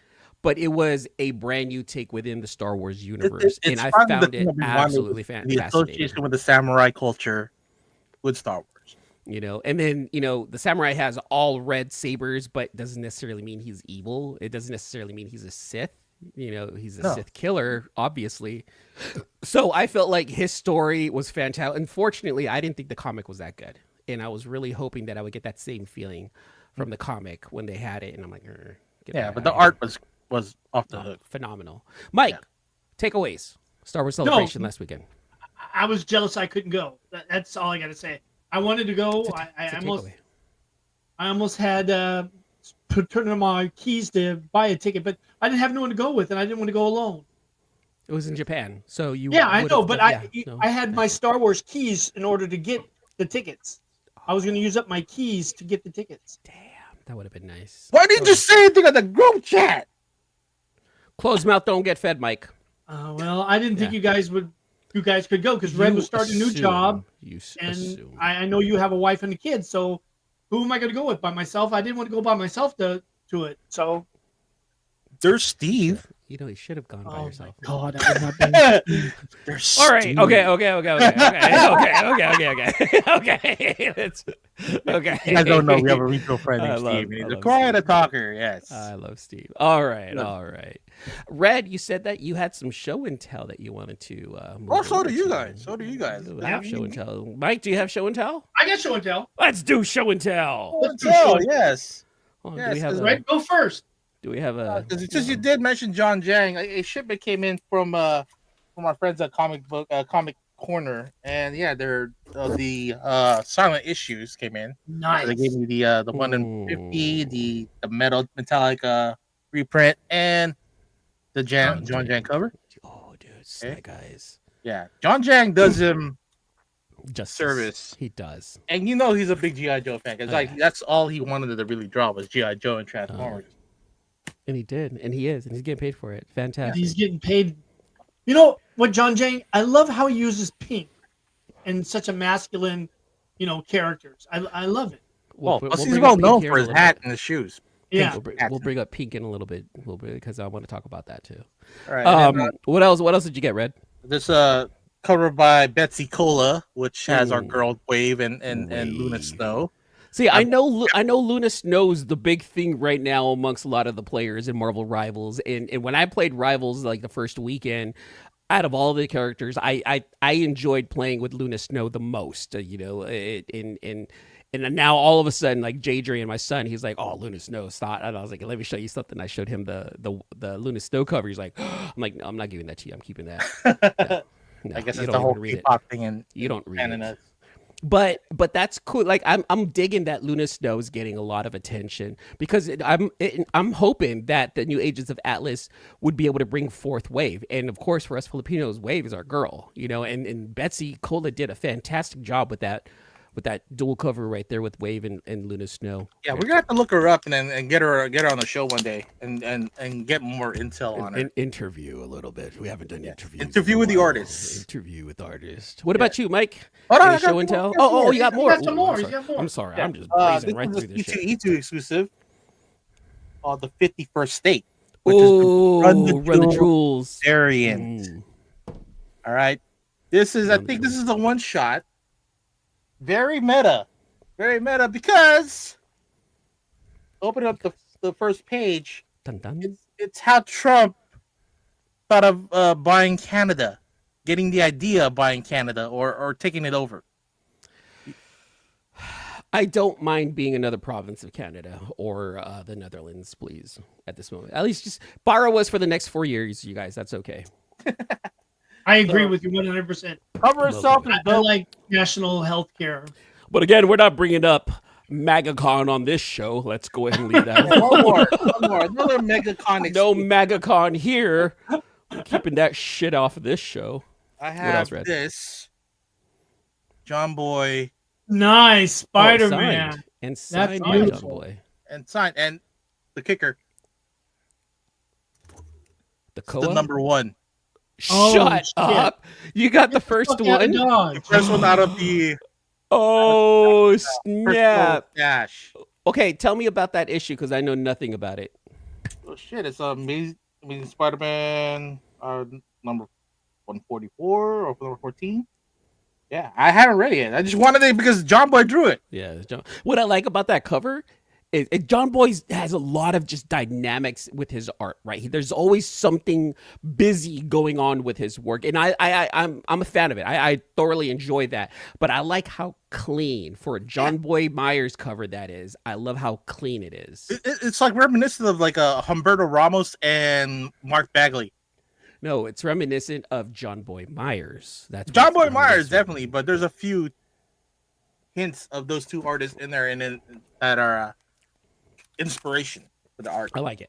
Speaker 1: but it was a brand new take within the Star Wars universe, and I found it absolutely fascinating.
Speaker 3: The association with the samurai culture with Star Wars.
Speaker 1: And then, the samurai has all red sabers, but doesn't necessarily mean he's evil. It doesn't necessarily mean he's a Sith. He's a Sith killer, obviously. So I felt like his story was fantastic. Unfortunately, I didn't think the comic was that good. And I was really hoping that I would get that same feeling from the comic when they had it. And I'm like,
Speaker 3: but the art was off the hook.
Speaker 1: Phenomenal. Mike, takeaways. Star Wars Celebration last weekend.
Speaker 2: I was jealous I couldn't go. That's all I got to say. I wanted to go. I almost had turned in my keys to buy a ticket, but I didn't have no one to go with, and I didn't want to go alone.
Speaker 1: It was in Japan, so you.
Speaker 2: Yeah, I know, but I had my Star Wars keys in order to get the tickets. I was going to use up my keys to get the tickets.
Speaker 1: Damn, that would have been nice.
Speaker 3: Why didn't you say anything on the group chat?
Speaker 1: Closed mouth don't get fed, Mike.
Speaker 2: Well, I didn't think you guys could go because Red was starting a new job, and I know you have a wife and a kid. So, who am I going to go with? By myself? I didn't want to go by myself to it. So,
Speaker 3: there's Steve.
Speaker 1: You should have gone by yourself.
Speaker 2: God, I would not be.
Speaker 1: All right. Okay. Okay.
Speaker 3: You guys don't know we have a mutual friend named Steve. He's a quiet talker. Yes.
Speaker 1: I love Steve. All right. Red, you said that you had some show and tell that you wanted to.
Speaker 3: So do you guys.
Speaker 1: I have show and tell. Mike, do you have show and tell?
Speaker 2: I got show and tell.
Speaker 1: Let's do show and tell.
Speaker 3: Let's do show. Yes.
Speaker 1: Do we have
Speaker 2: Red, go first.
Speaker 1: Do we have a?
Speaker 3: Because you did mention John Jang, a shipment came in from our friends at Comic Corner, and they're the silent issues came in.
Speaker 2: Nice.
Speaker 3: They gave me the 1 in 50, the metallic reprint, and the John Jang cover.
Speaker 1: Oh, dude, that guy's.
Speaker 3: Yeah, John Jang does him
Speaker 1: just
Speaker 3: service.
Speaker 1: He does,
Speaker 3: and he's a big GI Joe fan. Cause that's all he wanted to really draw was GI Joe and Transformers.
Speaker 1: And he did, and he is, and he's getting paid for it. Fantastic.
Speaker 2: He's getting paid. You know what, John Jang? I love how he uses pink and such a masculine, characters. I love it.
Speaker 3: He's well known for his hat and his shoes.
Speaker 2: Yeah,
Speaker 1: we'll bring up pink in a little bit, because I want to talk about that too.
Speaker 3: All right.
Speaker 1: What else? What else did you get, Red?
Speaker 3: This cover by Betsy Cola, which has our girl Wave and Luna Snow.
Speaker 1: See, I know Lunas knows the big thing right now amongst a lot of the players in Marvel Rivals, and when I played Rivals like the first weekend, out of all the characters, I enjoyed playing with Luna Snow the most. And now all of a sudden, like Jadrian, my son, he's like, "Oh, Luna Snow, stop!" And I was like, "Let me show you something." I showed him the Luna Snow cover. He's like, "I'm like, no, I'm not giving that to you. I'm keeping that." No,
Speaker 3: I guess
Speaker 1: you
Speaker 3: it's
Speaker 1: don't
Speaker 3: the whole
Speaker 1: even read it.
Speaker 3: K-pop thing, and
Speaker 1: You don't read it.
Speaker 3: us.
Speaker 1: But that's cool. Like I'm digging that Luna Snow is getting a lot of attention because I'm hoping that the new Agents of Atlas would be able to bring forth Wave, and of course for us Filipinos, Wave is our girl, and Betsy Cola did a fantastic job with that dual cover right there with Wave and Luna Snow.
Speaker 3: Yeah, we're gonna have to look her up and get her on the show one day and get more intel on her.
Speaker 1: An interview a little bit. We haven't done interviews.
Speaker 3: Interview with the artists.
Speaker 1: Interview with artists. What about you, Mike?
Speaker 3: Hold on,
Speaker 1: Any
Speaker 3: I got
Speaker 1: show
Speaker 3: more,
Speaker 1: and tell?
Speaker 3: I got
Speaker 1: Oh,
Speaker 3: more.
Speaker 1: you got more.
Speaker 2: He's got some more.
Speaker 1: I'm
Speaker 2: He's
Speaker 1: sorry.
Speaker 2: got more.
Speaker 1: I'm sorry.
Speaker 3: Yeah.
Speaker 1: I'm just blazing
Speaker 3: This
Speaker 1: right
Speaker 3: is
Speaker 1: through
Speaker 3: a
Speaker 1: this shit.
Speaker 3: E2 exclusive. The 51st state,
Speaker 1: Which
Speaker 3: is
Speaker 1: Run the
Speaker 3: Jewels
Speaker 1: Jewels
Speaker 3: variant. All right, this is. I
Speaker 1: Run the
Speaker 3: think this
Speaker 1: Jewels.
Speaker 3: is a one shot. Very meta because open up the first page.
Speaker 1: Dun, dun.
Speaker 3: It's how Trump thought of buying Canada, getting the idea of buying Canada or taking it over.
Speaker 1: I don't mind being another province of Canada or the Netherlands, please, at this moment. At least just borrow us for the next 4 years, you guys. That's okay.
Speaker 2: I agree with you 100%.
Speaker 3: Cover itself in
Speaker 2: I
Speaker 3: dope.
Speaker 2: like national health care.
Speaker 1: But again, we're not bringing up MAGACon on this show. Let's go ahead and leave that.
Speaker 3: One more. Another MegaCon.
Speaker 1: No MAGACon here. We're keeping that shit off of this show.
Speaker 3: I
Speaker 1: else,
Speaker 3: have
Speaker 1: Red?
Speaker 3: this. John Boy
Speaker 2: Nice Spider
Speaker 1: signed.
Speaker 2: Man.
Speaker 1: And signed by John
Speaker 2: beautiful.
Speaker 1: Boy.
Speaker 3: and signed and the kicker,
Speaker 1: The
Speaker 3: the
Speaker 1: Koa?
Speaker 3: number one.
Speaker 2: Oh,
Speaker 1: Shut
Speaker 2: shit.
Speaker 1: up. You got the first
Speaker 2: Fuck out of
Speaker 1: one?
Speaker 2: Dodge.
Speaker 3: The first one out of the
Speaker 1: Oh,
Speaker 3: personal
Speaker 1: snap.
Speaker 3: stash.
Speaker 1: Okay, tell me about that issue because I know nothing about it.
Speaker 3: Oh shit! It's Amazing Spider-Man number 144 or number 14. Yeah, I haven't read it yet. I just wanted it because John Boy drew it.
Speaker 1: Yeah, John. What I like about that cover is John Boy has a lot of just dynamics with his art, right? There's always something busy going on with his work, and I'm a fan of it. I thoroughly enjoy that. But I like how clean for a John Boy Myers cover that is. I love how clean it is.
Speaker 3: It's like reminiscent of like a Humberto Ramos and Mark Bagley.
Speaker 1: No, it's reminiscent of John Boy Myers. That's what
Speaker 3: John
Speaker 1: it's
Speaker 3: Boy Myers
Speaker 1: reminiscent.
Speaker 3: definitely, but there's a few hints of those two artists in there and that are inspiration for the art.
Speaker 1: I like it.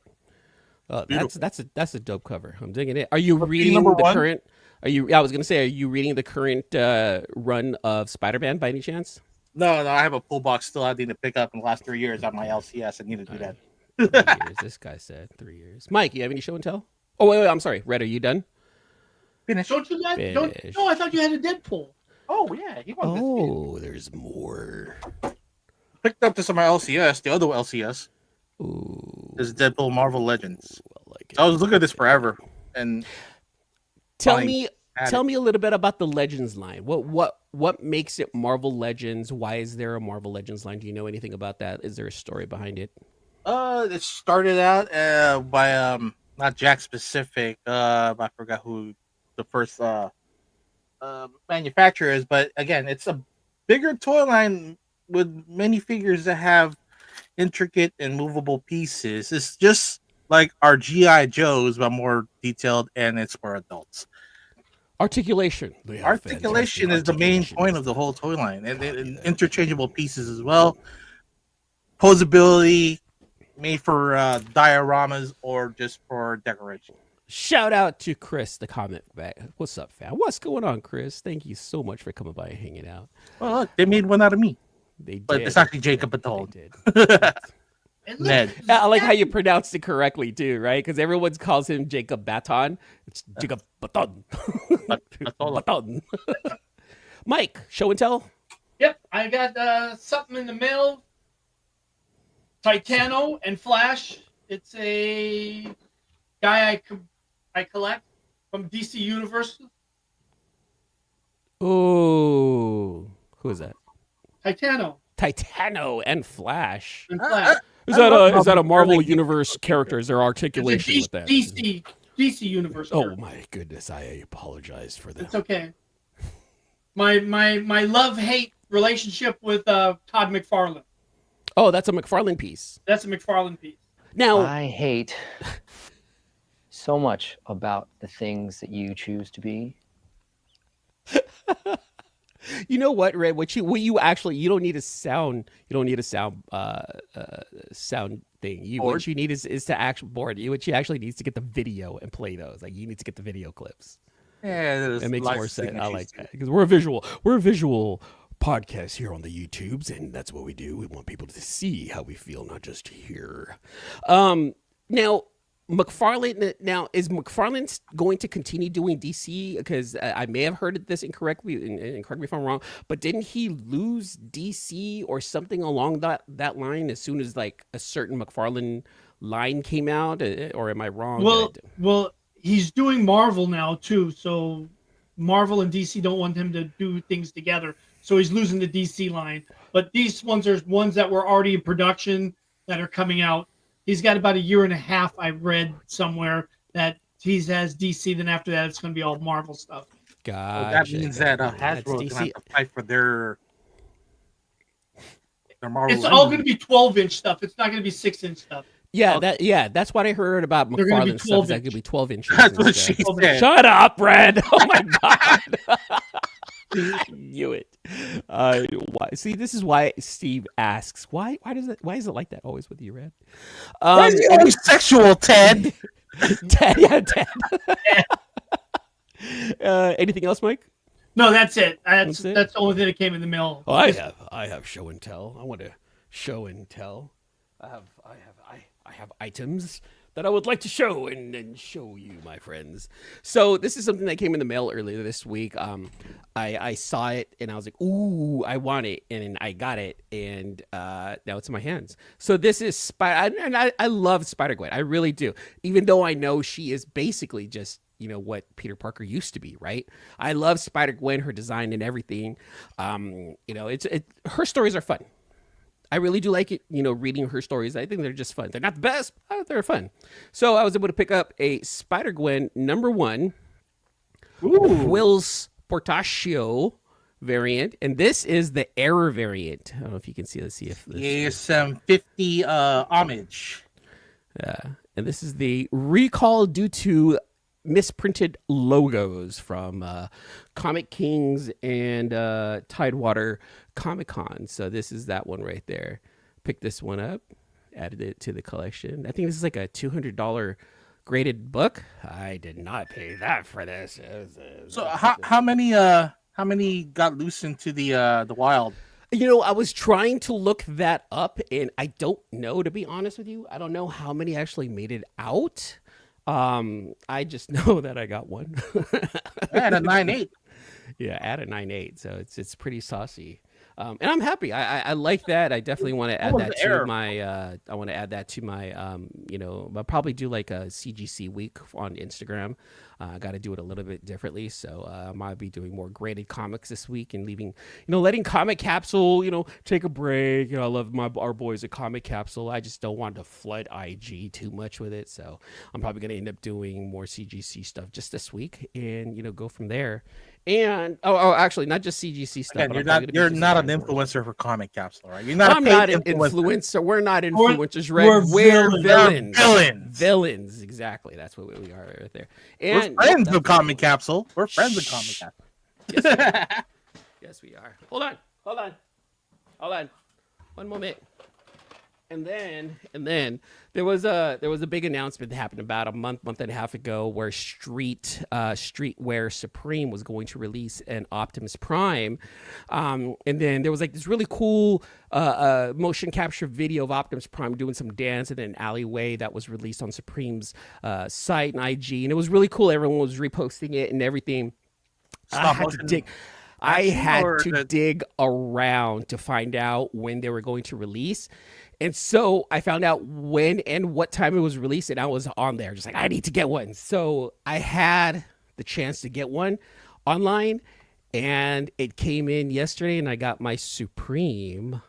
Speaker 3: Beautiful.
Speaker 1: That's a dope cover. I'm digging it. Are you
Speaker 3: What's
Speaker 1: reading
Speaker 3: number
Speaker 1: the
Speaker 3: one?
Speaker 1: current? I was gonna say, are you reading the current run of Spider-Man by any chance?
Speaker 3: No, I have a pull box still I need to pick up in the last 3 years on my LCS. I need to do that.
Speaker 1: 3 years. This guy said 3 years. Mike, you have any show and tell? Oh wait, I'm sorry. Red, are you done?
Speaker 3: Finish.
Speaker 2: Don't you got? Don't,
Speaker 1: Fish.
Speaker 2: no, I thought you had a Deadpool.
Speaker 3: Oh yeah, he wants
Speaker 1: Oh, there's more.
Speaker 3: picked up this on my LCS, the other LCS.
Speaker 1: Ooh,
Speaker 3: This is Deadpool Marvel Legends.
Speaker 1: I like it.
Speaker 3: I was looking at this forever, and
Speaker 1: Tell
Speaker 3: fine.
Speaker 1: me,
Speaker 3: Add
Speaker 1: tell me a little bit about the Legends line. What makes it Marvel Legends? Why is there a Marvel Legends line? Do you know anything about that? Is there a story behind it?
Speaker 3: it started out by not Jack specific. I forgot who the first manufacturer is, but again, it's a bigger toy line with many figures that have intricate and movable pieces. It's just like our GI Joes, but more detailed, and it's for adults.
Speaker 1: Articulation. They have
Speaker 3: Articulation
Speaker 1: fantastic
Speaker 3: is the main
Speaker 1: articulation.
Speaker 3: point of the whole toy line, and interchangeable pieces as well. Posability, made for dioramas or just for decoration.
Speaker 1: Shout out to Chris, the comment back. What's up, fam? What's going on, Chris? Thank you so much for coming by and hanging out.
Speaker 3: Well, look, they made one out of me,
Speaker 1: They did.
Speaker 3: but it's actually Jacob
Speaker 1: They
Speaker 3: Baton.
Speaker 1: did.
Speaker 2: And look,
Speaker 3: Ned.
Speaker 1: I like how you pronounced it correctly too, right? Because everyone calls him Jacob Baton. It's Jacob Baton. Baton. Mike, show and tell.
Speaker 2: Yep, I got something in the mail. Titano and Flash. It's a guy I collect from DC Universe.
Speaker 1: Oh, who is that?
Speaker 2: Titano.
Speaker 1: Titano and Flash.
Speaker 2: And Flash.
Speaker 1: Is
Speaker 3: I love
Speaker 1: that a
Speaker 3: how
Speaker 1: Marvel
Speaker 3: early
Speaker 1: Universe character? Is there
Speaker 2: It's a
Speaker 1: articulation with that?
Speaker 2: DC universe.
Speaker 1: Oh
Speaker 2: character.
Speaker 1: my goodness, I apologize for that.
Speaker 2: It's okay. My love-hate relationship with Todd McFarlane.
Speaker 1: Oh, that's a McFarlane piece.
Speaker 2: That's a McFarlane piece.
Speaker 1: Now,
Speaker 6: I hate so much about the things that you choose to be.
Speaker 1: you know what, Red? What you actually you don't need a sound. You don't need a sound sound thing. What you need is to actually board. What you actually need is to get the video and play those. Like you need to get the video clips.
Speaker 3: Yeah,
Speaker 1: It makes more sense. I like that because we're a visual podcast here on the YouTubes, and that's what we do. We want people to see how we feel, not just hear. Now, McFarlane. Now, is McFarlane going to continue doing DC? Because I may have heard this incorrectly, and correct me if I'm wrong. But didn't he lose DC or something along that line as soon as like a certain McFarlane line came out? Or am I wrong?
Speaker 2: Well, he's doing Marvel now too, so Marvel and DC don't want him to do things together. So he's losing the DC line. But these ones are ones that were already in production that are coming out. He's got about a year and a half, I read somewhere, that he has DC. Then after that, it's going to be all Marvel stuff.
Speaker 1: Gotcha.
Speaker 3: That means that
Speaker 1: That's
Speaker 3: Hasbro is going to have to fight for their Marvel.
Speaker 2: It's all going to be 12-inch stuff. It's not going to be 6-inch stuff.
Speaker 1: Yeah, that's what I heard about
Speaker 2: They're gonna be
Speaker 1: McFarlane stuff. Is that
Speaker 2: 12
Speaker 1: could be 12 inches.
Speaker 3: That's what
Speaker 1: instead.
Speaker 3: she said.
Speaker 1: Shut up, Red. Oh my god. I knew it. See, this is why Steve asks, why is it like that always with you, Red?
Speaker 3: Why is he always sexual, Ted?
Speaker 1: Ted. Anything else, Mike?
Speaker 2: No, that's it.
Speaker 1: That's it?
Speaker 2: That's the only thing that came in the mail.
Speaker 1: Oh, I have show and tell. I want to show and tell. I have items that I would like to show and show you, my friends. So this is something that came in the mail earlier this week. I saw it and I was like, ooh, I want it, and I got it, and now it's in my hands. So this is I love Spider-Gwen. I really do. Even though I know she is basically just what Peter Parker used to be, right? I love Spider-Gwen, her design and everything. Her stories are fun. I really do like it, reading her stories. I think they're just fun. They're not the best, but they're fun. So I was able to pick up a Spider-Gwen #1 Quills Portaccio variant, and this is the error variant. I don't know if you can see. Let's see if this
Speaker 3: Yes, 50 homage.
Speaker 1: and this is the recall due to misprinted logos from Comic Kings and Tidewater Comic-Con. So this is that one right there. Picked this one up, added it to the collection. I think this is like a $200 graded book. I did not pay that for this.
Speaker 3: So how many got loose into the wild?
Speaker 1: I was trying to look that up, and I don't know, to be honest with you. I don't know how many actually made it out. I just know that I got one.
Speaker 3: At a 9.8.
Speaker 1: Yeah, at a 9.8. So it's pretty saucy. And I'm happy. I like that. I definitely want to add that to my. I want to add that to my. I'll probably do like a CGC week on Instagram. I got to do it a little bit differently. So I might be doing more graded comics this week and leaving, letting Comic Capsule, take a break. I love our boys at Comic Capsule. I just don't want to flood IG too much with it. So I'm probably going to end up doing more CGC stuff just this week and, go from there. And actually, not just CGC stuff.
Speaker 3: Again, you're not an influencer for Comic Capsule, right? You're not.
Speaker 1: I'm not an influencer. We're not influencers, Red. We're villains. Villains, exactly. That's what we are right there. And
Speaker 3: we're friends of Comic Capsule. We're friends of Comic Capsule.
Speaker 1: Yes, we are. Hold on. One moment. And then there was a big announcement that happened about a month and a half ago where Streetwear Supreme was going to release an Optimus Prime, and then there was like this really cool motion capture video of Optimus Prime doing some dance in an alleyway that was released on Supreme's site and IG, and it was really cool. Everyone was reposting it and everything. I had to dig around to find out when they were going to release. And so I found out when and what time it was released, and I was on there just like, I need to get one. So I had the chance to get one online, and it came in yesterday, and I got my Supreme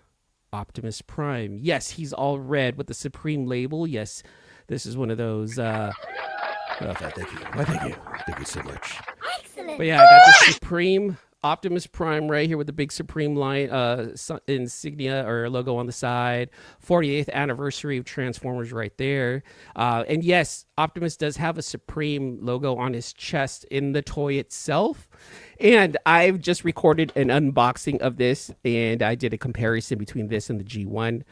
Speaker 1: Optimus Prime. Yes, he's all red with the Supreme label. Yes, this is one of those. Oh, thank you. Why, thank you. Thank you so much.
Speaker 7: Excellent.
Speaker 1: But yeah, I got the Supreme Optimus Prime right here with the big Supreme line insignia or logo on the side. 48th anniversary of Transformers right there. And yes, Optimus does have a Supreme logo on his chest in the toy itself. And I've just recorded an unboxing of this, and I did a comparison between this and the G1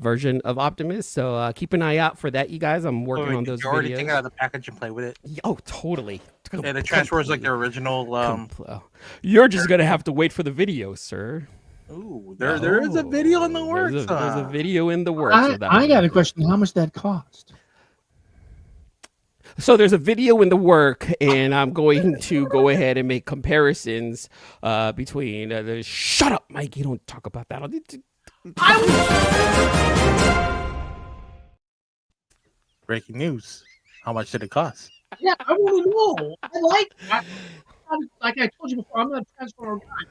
Speaker 1: version of Optimus. So keep an eye out for that, you guys. I'm working on those
Speaker 3: Did you already
Speaker 1: videos.
Speaker 3: take it out of the package and play with it?
Speaker 1: Oh, totally.
Speaker 3: Yeah, the transfers like the original.
Speaker 1: You're just gonna have to wait for the video, sir.
Speaker 3: Ooh, there is a video in the works.
Speaker 1: There's a video in the works. of that
Speaker 2: I got
Speaker 1: one.
Speaker 2: a question. How much that cost?
Speaker 1: So there's a video in the work, and I'm going to go ahead and make comparisons between the. Shut up, Mike! You don't talk about that.
Speaker 3: Breaking news. How much did it cost?
Speaker 2: Yeah, I want to know. Like I told you before, I'm not a Transformer guy.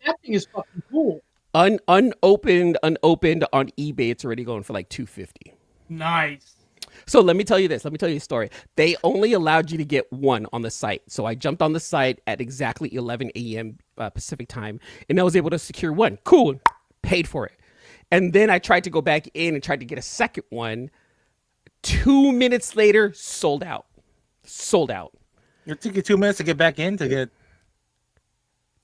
Speaker 2: That thing is fucking cool.
Speaker 1: Unopened on eBay. It's already going for like $250.
Speaker 2: Nice.
Speaker 1: So let me tell you this. Let me tell you a story. They only allowed you to get one on the site. So I jumped on the site at exactly 11 a.m. Pacific time, and I was able to secure one. Cool. Paid for it. And then I tried to go back in and tried to get a second one. 2 minutes later, sold out. Sold out.
Speaker 3: It took you 2 minutes to get back in to get.
Speaker 1: It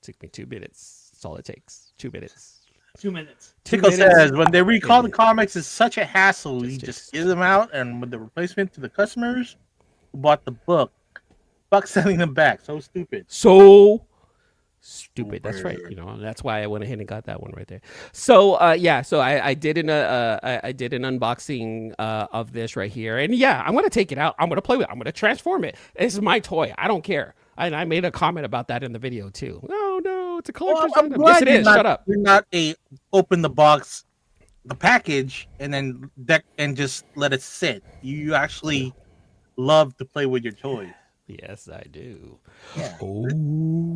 Speaker 1: took me 2 minutes. That's all it takes. 2 minutes.
Speaker 2: 2 minutes.
Speaker 3: Tickle
Speaker 1: 2 minutes.
Speaker 3: says when they recall the comics is such a hassle. You
Speaker 1: Just
Speaker 3: just give them out, and with the replacement to the customers who bought the book, fuck sending them back. So stupid.
Speaker 1: So stupid. That's right. You know, and that's why I went ahead and got that one right there. So yeah, so I did an unboxing of this right here, and yeah, I'm gonna take it out. I'm gonna play with it. I'm gonna transform it. This is my toy. I don't care. And I made a comment about that in the video too. No, it's a collector's item. Yes, it is. Shut up.
Speaker 3: You're not open the box, the package, and then just let it sit. You actually love to play with your toys.
Speaker 1: Yes, I do.
Speaker 3: Yeah.
Speaker 1: Oh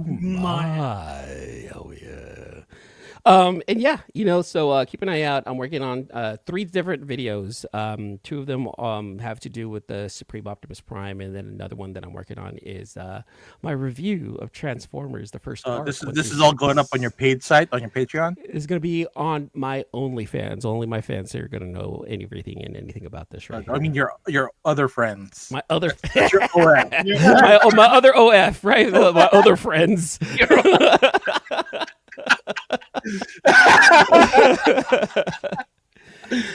Speaker 1: my! Oh yeah. And yeah, you know, so keep an eye out. I'm working on 3 different videos. 2 of them have to do with the Supreme Optimus Prime, and then another one that I'm working on is my review of Transformers, the first arc.
Speaker 3: This is all going up on your paid site, on your Patreon.
Speaker 1: It's going to be on my OnlyFans. Only my fans are going to know everything and anything about this, right?
Speaker 3: I mean, your other friends.
Speaker 1: My other,
Speaker 3: Your OF.
Speaker 1: my other OF, right? My other friends.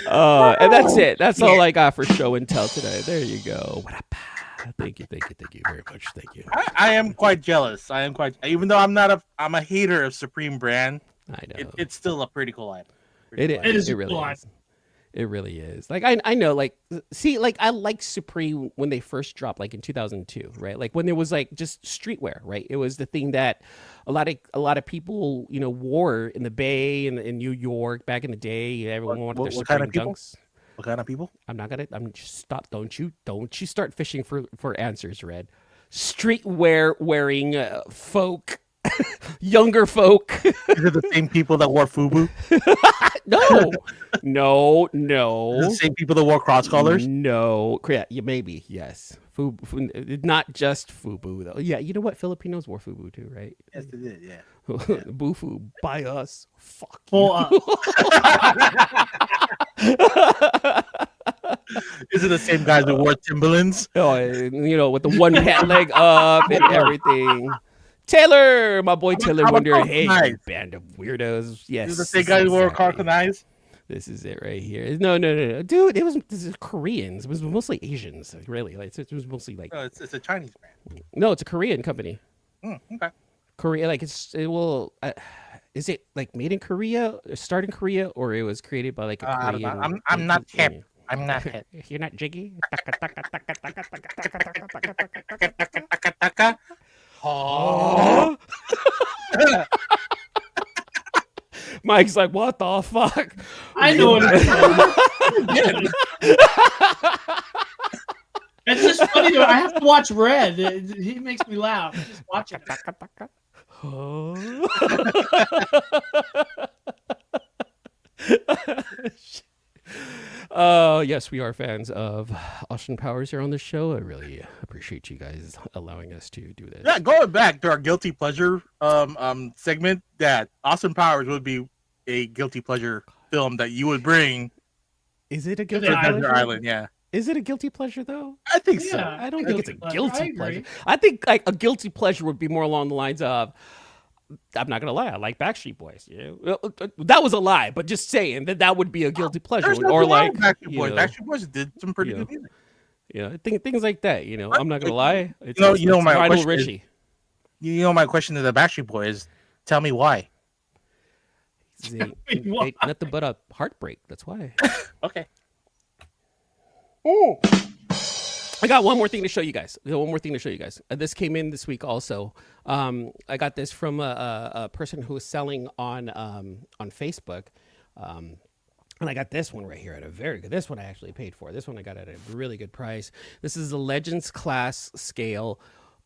Speaker 1: And that's it. That's all I got for show and tell today. There you go. Thank you very much. Thank you.
Speaker 3: I am quite jealous. Even though I'm a hater of Supreme brand.
Speaker 1: I know
Speaker 3: It's still a pretty cool item.
Speaker 1: it is.
Speaker 2: It is
Speaker 1: It
Speaker 2: a
Speaker 1: really
Speaker 2: cool
Speaker 1: is. It really is. Like I know, like see, like I like Supreme when they first dropped, like in 2002, right? Like when there was like just streetwear, right? It was the thing that a lot of people, you know, wore in the Bay and in New York back in the day. Everyone wanted their
Speaker 3: What kind
Speaker 1: Supreme
Speaker 3: of people?
Speaker 1: dunks.
Speaker 3: What kind of people?
Speaker 1: I'm just stop. Don't you start fishing for answers, Red. Streetwear wearing folk, younger folk.
Speaker 3: Is it the same people that wore FUBU?
Speaker 1: No.
Speaker 3: Is it the same people that wore cross collars?
Speaker 1: No. Yeah, maybe, yes. FUBU, not just FUBU, though. Yeah, you know what? Filipinos wore FUBU, too, right?
Speaker 3: Yes, they did, yeah.
Speaker 1: Bufu, by us. Fuck
Speaker 2: Full
Speaker 1: you.
Speaker 3: Is it the same guys that wore Timberlands?
Speaker 1: Oh, you know, with the one pant leg up and everything. Taylor, my boy Taylor Wonder. Hey, you band of weirdos. Yes.
Speaker 3: Is it the same guys that wore
Speaker 1: exactly.
Speaker 3: Carlton Eyes?
Speaker 1: This is it right here. No, dude. This is Koreans. It was mostly Asians, really. Like it was mostly like.
Speaker 3: No, it's a Chinese brand.
Speaker 1: No, it's a Korean company.
Speaker 3: Okay.
Speaker 1: Korea, like is it like made in Korea, start in Korea, or it was created by like a
Speaker 3: I don't know.
Speaker 1: Korean?
Speaker 3: I'm not hip. I'm not hip.
Speaker 1: You're not jiggy.
Speaker 3: Oh.
Speaker 1: Mike's like, what the fuck?
Speaker 2: I know what it is. It's just funny though. I have to watch Red. He makes me laugh just watching it.
Speaker 1: Yes, we are fans of Austin Powers here on the show. I really appreciate you guys allowing us to do this.
Speaker 3: Yeah, going back to our guilty pleasure segment, that Austin Powers would be a guilty pleasure film that you would bring
Speaker 1: Is it a
Speaker 2: the
Speaker 1: guilty
Speaker 3: to
Speaker 2: Island.
Speaker 3: Desert
Speaker 1: pleasure?
Speaker 3: Island. Yeah,
Speaker 1: Is it a guilty pleasure though?
Speaker 3: I think so.
Speaker 2: Yeah.
Speaker 1: I don't think it's a
Speaker 2: Guilty
Speaker 1: guilty
Speaker 2: pleasure. I
Speaker 1: pleasure.
Speaker 2: agree.
Speaker 1: I think like a guilty pleasure would be more along the lines of, I'm not gonna lie, I like Backstreet Boys. That was a lie, but just saying that would be a guilty pleasure,
Speaker 3: There's
Speaker 1: or
Speaker 3: nothing wrong
Speaker 1: like
Speaker 3: with Backstreet
Speaker 1: you
Speaker 3: Boys.
Speaker 1: know,
Speaker 3: Backstreet Boys did some pretty
Speaker 1: you
Speaker 3: good
Speaker 1: know.
Speaker 3: music.
Speaker 1: things like that. I'm not gonna lie. It's,
Speaker 3: You
Speaker 1: it's
Speaker 3: know, my
Speaker 1: Lionel
Speaker 3: question is-
Speaker 1: Richie.
Speaker 3: You know, my question to the Backstreet Boys: tell me why.
Speaker 1: Ain't nothing but a heartbreak. That's why.
Speaker 3: Okay.
Speaker 1: I got one more thing to show you guys. This came in this week also. I got this from a person who was selling on Facebook. And I got this one right here at a very good. This one I actually paid for. This one I got at a really good price. This is the Legends class scale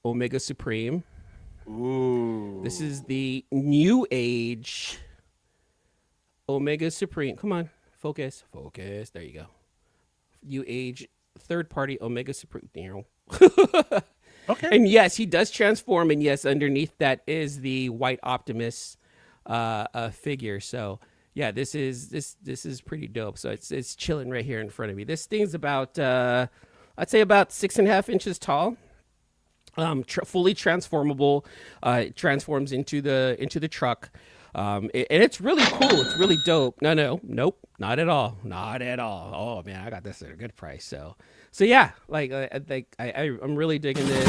Speaker 1: Omega Supreme.
Speaker 3: Ooh.
Speaker 1: This is the new age Omega Supreme. Come on, focus. There you go. New age third party Omega Supreme.
Speaker 3: Okay.
Speaker 1: And yes, he does transform, and yes, underneath that is the White Optimus figure. So yeah, this is pretty dope. So it's chilling right here in front of me. This thing's about I'd say about 6.5 inches tall. Fully transformable. It transforms into the truck. And it's really cool. It's really dope. Nope, not at all. Oh man, I got this at a good price. So yeah, like I think I'm really digging this.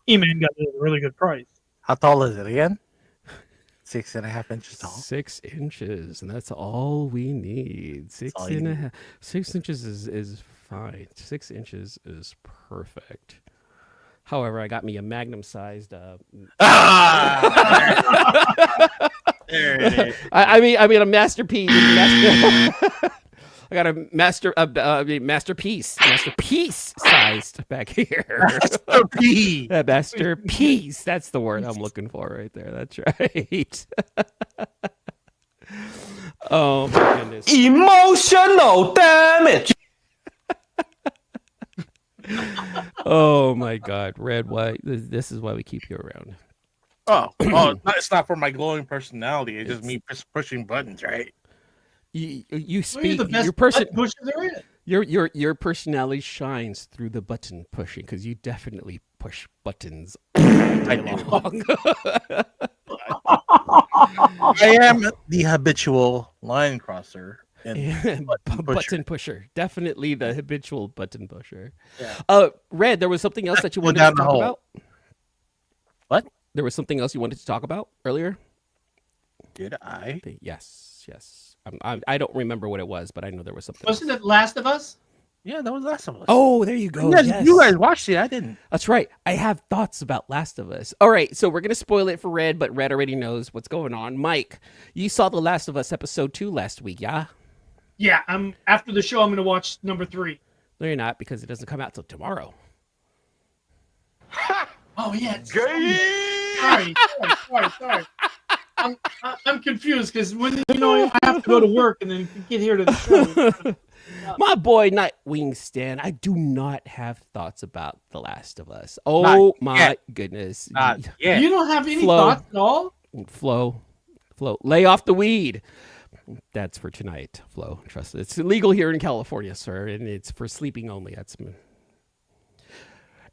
Speaker 2: Eman got it at a really good price.
Speaker 3: How tall is it again? 6.5 inches tall.
Speaker 1: 6 inches, and that's all we need.
Speaker 3: all you need.
Speaker 1: 6 inches is fine. 6 inches is perfect. However, I got me a magnum-sized.
Speaker 3: There it is.
Speaker 1: I mean a masterpiece. I got a masterpiece sized back here.
Speaker 3: P.
Speaker 1: A masterpiece. That's the word I'm looking for right there. That's right. Oh my goodness.
Speaker 5: Emotional damage.
Speaker 1: Oh my God, Red. Why? This is why we keep you around.
Speaker 3: Oh, it's not for my glowing personality. It's just me pushing buttons, right?
Speaker 1: You
Speaker 2: Well, you're
Speaker 1: speak.
Speaker 2: the best
Speaker 1: Your person.
Speaker 2: button pusher there is.
Speaker 1: Your personality shines through the button pushing because you definitely push buttons.
Speaker 3: I am the habitual line crosser. And
Speaker 1: Button pusher. Definitely the habitual button pusher.
Speaker 3: Yeah.
Speaker 1: Red, there was something else that you
Speaker 3: Go
Speaker 1: wanted
Speaker 3: down
Speaker 1: to
Speaker 3: the
Speaker 1: talk
Speaker 3: hole.
Speaker 1: about?
Speaker 3: What?
Speaker 1: There was something else you wanted to talk about earlier?
Speaker 3: Did I?
Speaker 1: Yes. I don't remember what it was, but I know there was something.
Speaker 2: Wasn't it Last of Us?
Speaker 3: Yeah, that was Last of Us.
Speaker 1: Oh, there you go.
Speaker 3: You guys watched it. I didn't.
Speaker 1: That's right. I have thoughts about Last of Us. All right, so we're going to spoil it for Red, but Red already knows what's going on. Mike, you saw The Last of Us episode 2 last week, yeah?
Speaker 2: Yeah, after the show. I'm going to watch number 3.
Speaker 1: No, you're not, because it doesn't come out till tomorrow.
Speaker 2: Oh yeah. Sorry. I'm confused because when I have to go to work and then get here to the show.
Speaker 1: My boy Nightwing Stan, I do not have thoughts about The Last of Us. Oh
Speaker 3: Not
Speaker 1: my
Speaker 3: yet.
Speaker 1: goodness.
Speaker 3: Yeah.
Speaker 2: You don't have any
Speaker 1: Flo.
Speaker 2: thoughts at all?
Speaker 1: Flo. Lay off the weed. That's for tonight, Flo. Trust it. It's illegal here in California, sir, and it's for sleeping only. That's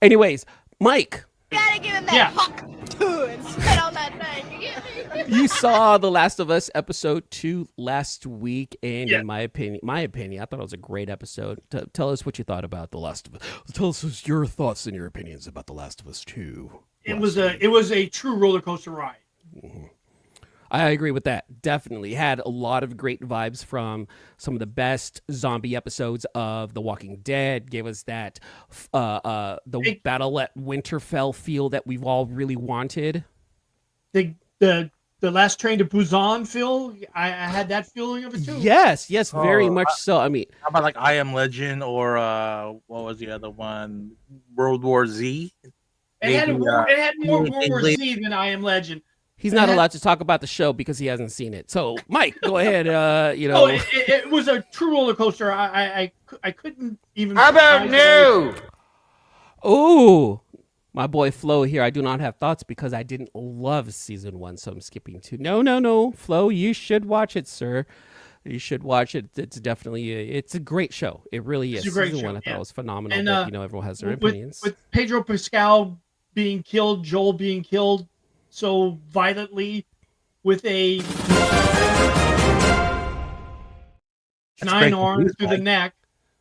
Speaker 1: anyways, Mike.
Speaker 7: Gotta give him that
Speaker 2: Yeah.
Speaker 7: huck too and spit on that thing.
Speaker 1: You saw The Last of Us episode 2 last week, and
Speaker 2: Yeah.
Speaker 1: in my opinion, I thought it was a great episode. Tell us what you thought about The Last of Us. Tell us your thoughts and your opinions about The Last of Us 2.
Speaker 2: It was a true roller coaster ride.
Speaker 1: I agree with that. Definitely had a lot of great vibes from some of the best zombie episodes of The Walking Dead. Gave us that the battle at Winterfell feel that we've all really wanted.
Speaker 2: The last train to Busan feel. I had that feeling of it too.
Speaker 1: Yes, very
Speaker 3: Oh,
Speaker 1: much so. I mean,
Speaker 3: How about like I Am Legend or what was the other one? World War Z.
Speaker 2: It had
Speaker 3: Maybe,
Speaker 2: more World War
Speaker 3: maybe-
Speaker 2: Z than I Am Legend.
Speaker 1: He's not allowed to talk about the show because he hasn't seen it. So, Mike, go ahead.
Speaker 2: Oh, it was a true roller coaster. I couldn't even.
Speaker 5: How about new?
Speaker 1: Oh, my boy Flo here. I do not have thoughts because I didn't love season 1, so I'm skipping 2. No, Flo, you should watch it, sir. You should watch it. It's definitely it's a great show. It really is.
Speaker 2: It's a great
Speaker 1: season
Speaker 2: show,
Speaker 1: 1 I thought
Speaker 2: yeah.
Speaker 1: was phenomenal.
Speaker 2: And,
Speaker 1: but everyone has their
Speaker 2: with,
Speaker 1: opinions.
Speaker 2: With Pedro Pascal being killed, Joel being killed so violently with a 9 arms through the neck.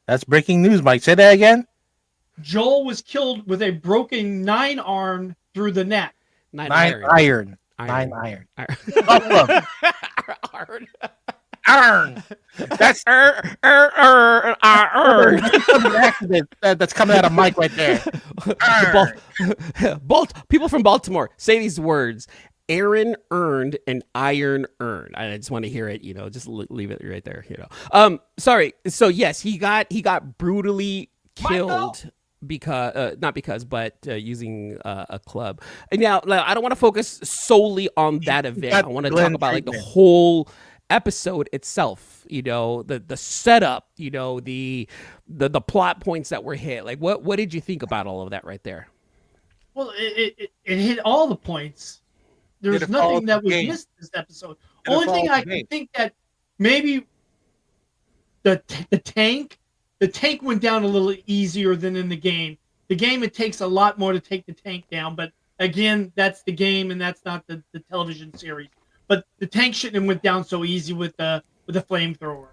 Speaker 3: That's breaking news, Mike. Say that again.
Speaker 2: Joel was killed with a broken 9 arm through the neck.
Speaker 3: 9 iron. 9 iron.
Speaker 1: Iron.
Speaker 3: Iron. That's that's coming out of Mike right there.
Speaker 1: People from Baltimore say these words: Aaron earned and iron earned. I just want to hear it. Just leave it right there. Sorry. So yes, he got brutally killed. Using a club. And now, I don't want to focus solely on that event. I want to talk about the whole episode itself. The setup. The plot points that were hit. What did you think about all of that right there?
Speaker 2: Well, it hit all the points. There was nothing that was missed this episode. Only thing I can think that maybe the tank went down a little easier than in the game. The game, it takes a lot more to take the tank down, but again, that's the game and that's not the television series. But the tank shouldn't have went down so easy with the flamethrower.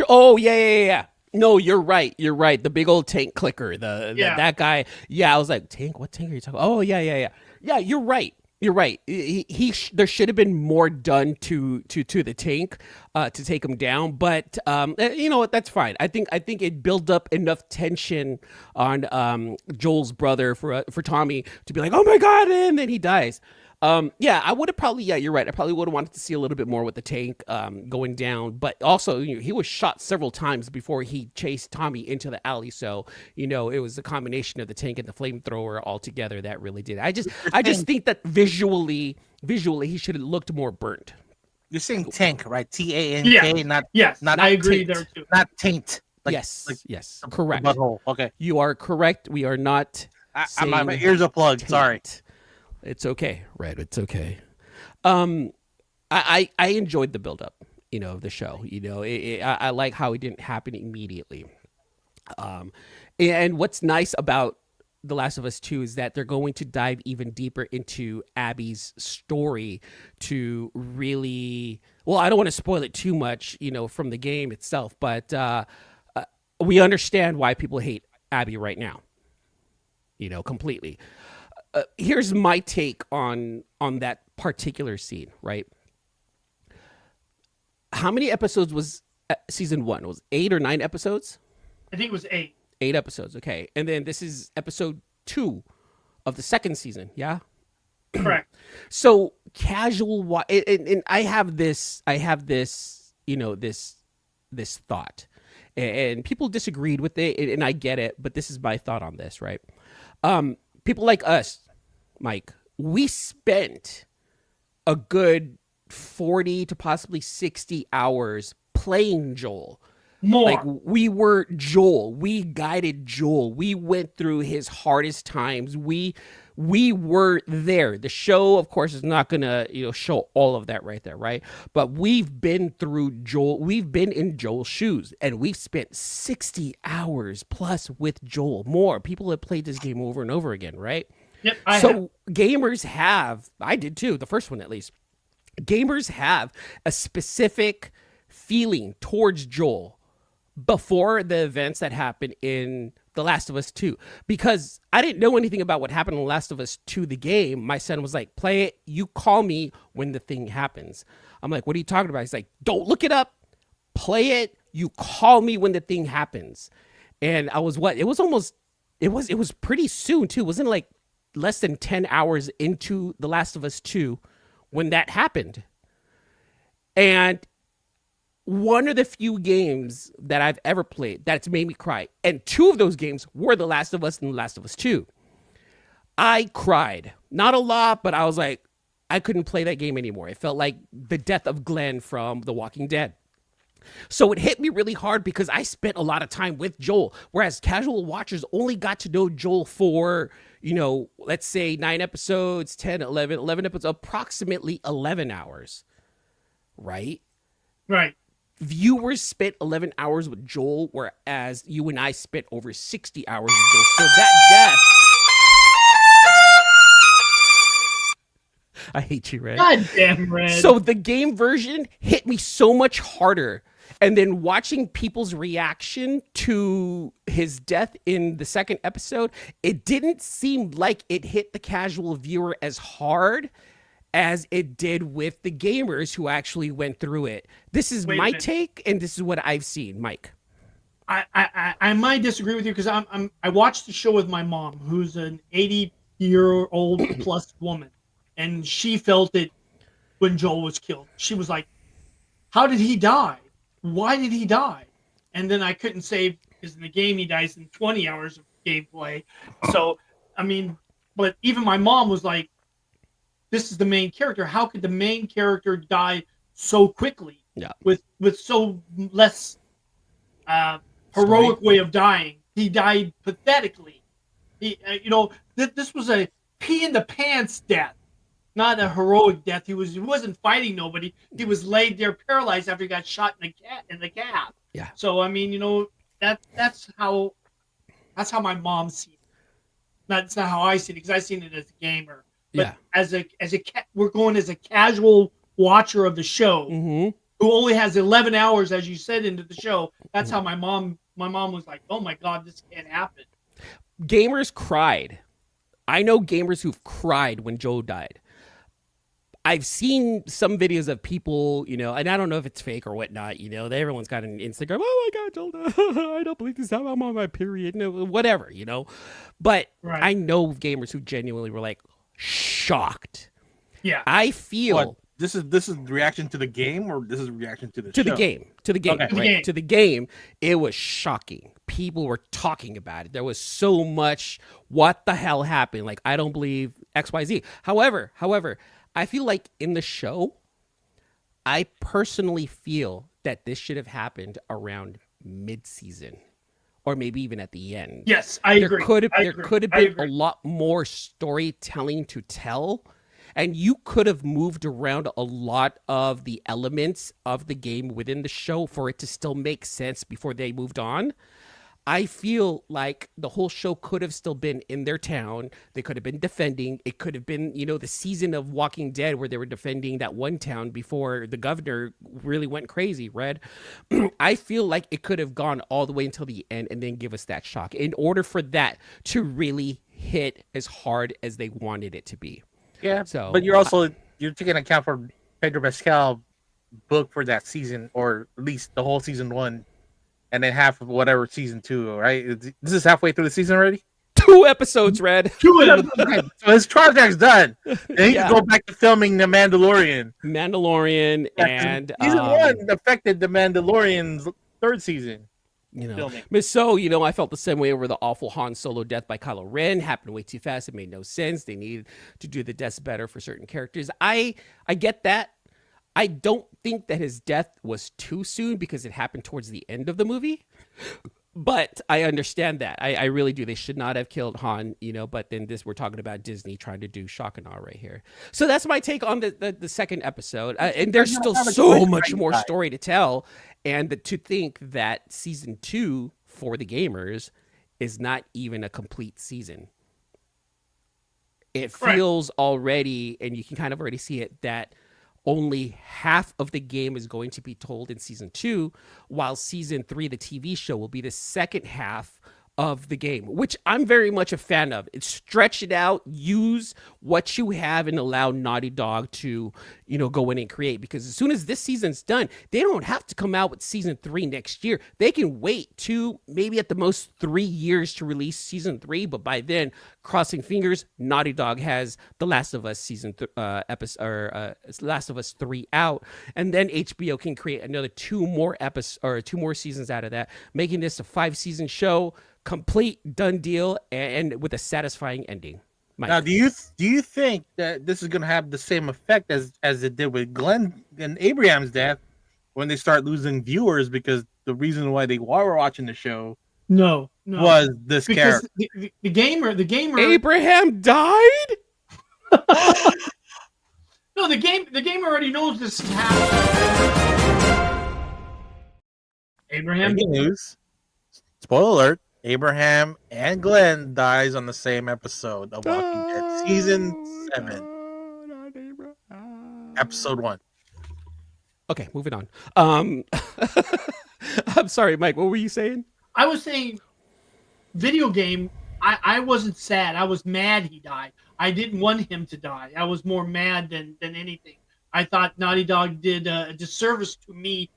Speaker 1: Oh yeah. No, you're right. The big old tank clicker. That guy. Yeah, I was like, tank. What tank are you talking? Oh yeah. Yeah, you're right. There should have been more done to the tank to take him down, but you know what? That's fine. I think it built up enough tension on Joel's brother for Tommy to be like, oh my god, and then he dies. Yeah, I would have probably. Yeah, you're right. I probably would have wanted to see a little bit more with the tank going down, but also he was shot several times before he chased Tommy into the alley. So it was a combination of the tank and the flamethrower all together that really did. I just think that visually he should have looked more burnt.
Speaker 3: You're saying tank, right? TANK, not
Speaker 2: I agree
Speaker 3: taint.
Speaker 2: there too.
Speaker 3: Not taint.
Speaker 1: Yes, correct.
Speaker 3: Butthole. Okay,
Speaker 1: you are correct. We are not.
Speaker 3: My ears are plugged.
Speaker 1: Taint.
Speaker 3: Sorry.
Speaker 1: It's okay, Red. It's okay. I enjoyed the buildup, of the show. I like how it didn't happen immediately. And what's nice about The Last of Us 2 is that they're going to dive even deeper into Abby's story to really. Well, I don't want to spoil it too much, from the game itself, but we understand why people hate Abby right now. Completely. Here's my take on that particular scene, right? How many episodes was season 1? Was 8 or 9 episodes?
Speaker 2: I think it was 8.
Speaker 1: 8 episodes, okay. And then this is episode 2 of the second season, yeah?
Speaker 2: Correct.
Speaker 1: So casual, and I have this, this thought, and people disagreed with it, and I get it, but this is my thought on this, right? People like us, Mike, we spent a good 40 to possibly 60 hours playing Joel.
Speaker 2: More.
Speaker 1: Like we were Joel. We guided Joel. We went through his hardest times. We were there. The show, of course, is not gonna, show all of that right there, right? But we've been through Joel. We've been in Joel's shoes, and we've spent 60 hours plus with Joel. More people have played this game over and over again, right?
Speaker 2: Yep.
Speaker 1: Gamers have. I did too. The first one, at least. Gamers have a specific feeling towards Joel before the events that happened in The Last of Us 2, because I didn't know anything about what happened in The Last of Us 2, the game. My son was like, play it. You call me when the thing happens. I'm like, what are you talking about? He's like, don't look it up. Play it. You call me when the thing happens. And I was it was pretty soon too. It wasn't like less than 10 hours into The Last of Us 2 when that happened. And one of the few games that I've ever played that's made me cry, and 2 of those games were The Last of Us and The Last of Us 2. I cried. Not a lot, but I was like, I couldn't play that game anymore. It felt like the death of Glenn from The Walking Dead. So it hit me really hard because I spent a lot of time with Joel, whereas casual watchers only got to know Joel for, let's say 9 episodes, 10, 11 episodes, approximately 11 hours, right?
Speaker 2: Right.
Speaker 1: Viewers spent 11 hours with Joel, whereas you and I spent over 60 hours with Joel. So that death... I hate you, Red.
Speaker 2: God damn, Red.
Speaker 1: So the game version hit me so much harder. And then watching people's reaction to his death in the second episode, it didn't seem like it hit the casual viewer as hard as it did with the gamers who actually went through it. This is my take, and this is what I've seen. Mike.
Speaker 2: I might disagree with you because I watched the show with my mom, who's an 80-year-old plus woman, and she felt it when Joel was killed. She was like, "How did he die? Why did he die?" And then I couldn't say, because in the game he dies in 20 hours of gameplay. So, I mean, but even my mom was like, this is the main character. How could the main character die so quickly?
Speaker 1: Yeah.
Speaker 2: With so less heroic way of dying. He died pathetically. He, this was a pee in the pants death. Not a heroic death. He wasn't fighting nobody. He was laid there paralyzed after he got shot in the calf.
Speaker 1: Yeah.
Speaker 2: So I mean, that's how my mom sees it. That's not how I see it, because I seen it as a gamer. But we're going as a casual watcher of the show, who only has 11 hours, as you said, into the show. That's how my mom was like, "Oh my God, this can't happen."
Speaker 1: Gamers cried. I know gamers who've cried when Joe died. I've seen some videos of people, and I don't know if it's fake or whatnot, everyone's got an Instagram, "Oh my God, Joel, I don't believe this, I'm on my period," whatever, But
Speaker 2: right.
Speaker 1: I know gamers who genuinely were like shocked.
Speaker 2: Yeah.
Speaker 1: I feel...
Speaker 3: What? This is reaction to the game, or this is reaction to the show?
Speaker 1: The game. To the game.
Speaker 3: Okay.
Speaker 1: Right? To the game. It was shocking. People were talking about it. There was so much, what the hell happened? Like, I don't believe XYZ. However, I feel like in the show, I personally feel that this should have happened around mid-season, or maybe even at the end.
Speaker 2: Yes, I agree.
Speaker 1: There could have been a lot more storytelling to tell, and you could have moved around a lot of the elements of the game within the show for it to still make sense before they moved on. I feel like the whole show could have still been in their town. They could have been defending. It could have been, the season of Walking Dead where they were defending that one town before the governor really went crazy, Red. I feel like it could have gone all the way until the end and then give us that shock in order for that to really hit as hard as they wanted it to be.
Speaker 3: Yeah,
Speaker 1: so,
Speaker 3: but you're taking account for Pedro Pascal book for that season, or at least the whole season 1. And then half of whatever season 2, right? This is halfway through the season already?
Speaker 1: 2 episodes, Red.
Speaker 3: 2 episodes. So his project's done. And he can go back to filming The Mandalorian.
Speaker 1: And
Speaker 3: season 1 affected The Mandalorian's 3rd season. Filming.
Speaker 1: So, I felt the same way over the awful Han Solo death by Kylo Ren. Happened way too fast. It made no sense. They needed to do the deaths better for certain characters. I get that. I don't think that his death was too soon because it happened towards the end of the movie. But I understand that. I really do. They should not have killed Han, but then we're talking about Disney trying to do shock and awe right here. So that's my take on the second episode. And there's still so much more story to tell. And to think that season 2 for the gamers is not even a complete season. It feels already, and you can kind of already see it, that only half of the game is going to be told in season 2, while season 3, the TV show, will be the second half of the game, which I'm very much a fan of. It's stretch it out, use what you have, and allow Naughty Dog to, go in and create. Because as soon as this season's done, they don't have to come out with season 3 next year. They can wait 2, maybe at the most 3 years to release season 3. But by then, crossing fingers, Naughty Dog has The Last of Us Last of Us 3 out, and then HBO can create another 2 more episodes or 2 more seasons out of that, making this a 5-season show. Complete, done deal, and with a satisfying ending. Mike.
Speaker 3: Now, do you think that this is going to have the same effect as it did with Glenn and Abraham's death when they start losing viewers because the reason why they were watching the show
Speaker 2: No.
Speaker 3: was this
Speaker 2: Because
Speaker 3: character?
Speaker 2: the gamer.
Speaker 1: Abraham died?
Speaker 2: No, the game already knows this is happening. Abraham.
Speaker 3: Breaking news. Spoiler alert. Abraham and Glenn dies on the same episode of Walking Dead, season 7, episode 1.
Speaker 1: Okay, moving on. I'm sorry, Mike. What were you saying?
Speaker 2: I was saying, video game. I wasn't sad. I was mad he died. I didn't want him to die. I was more mad than anything. I thought Naughty Dog did a disservice to me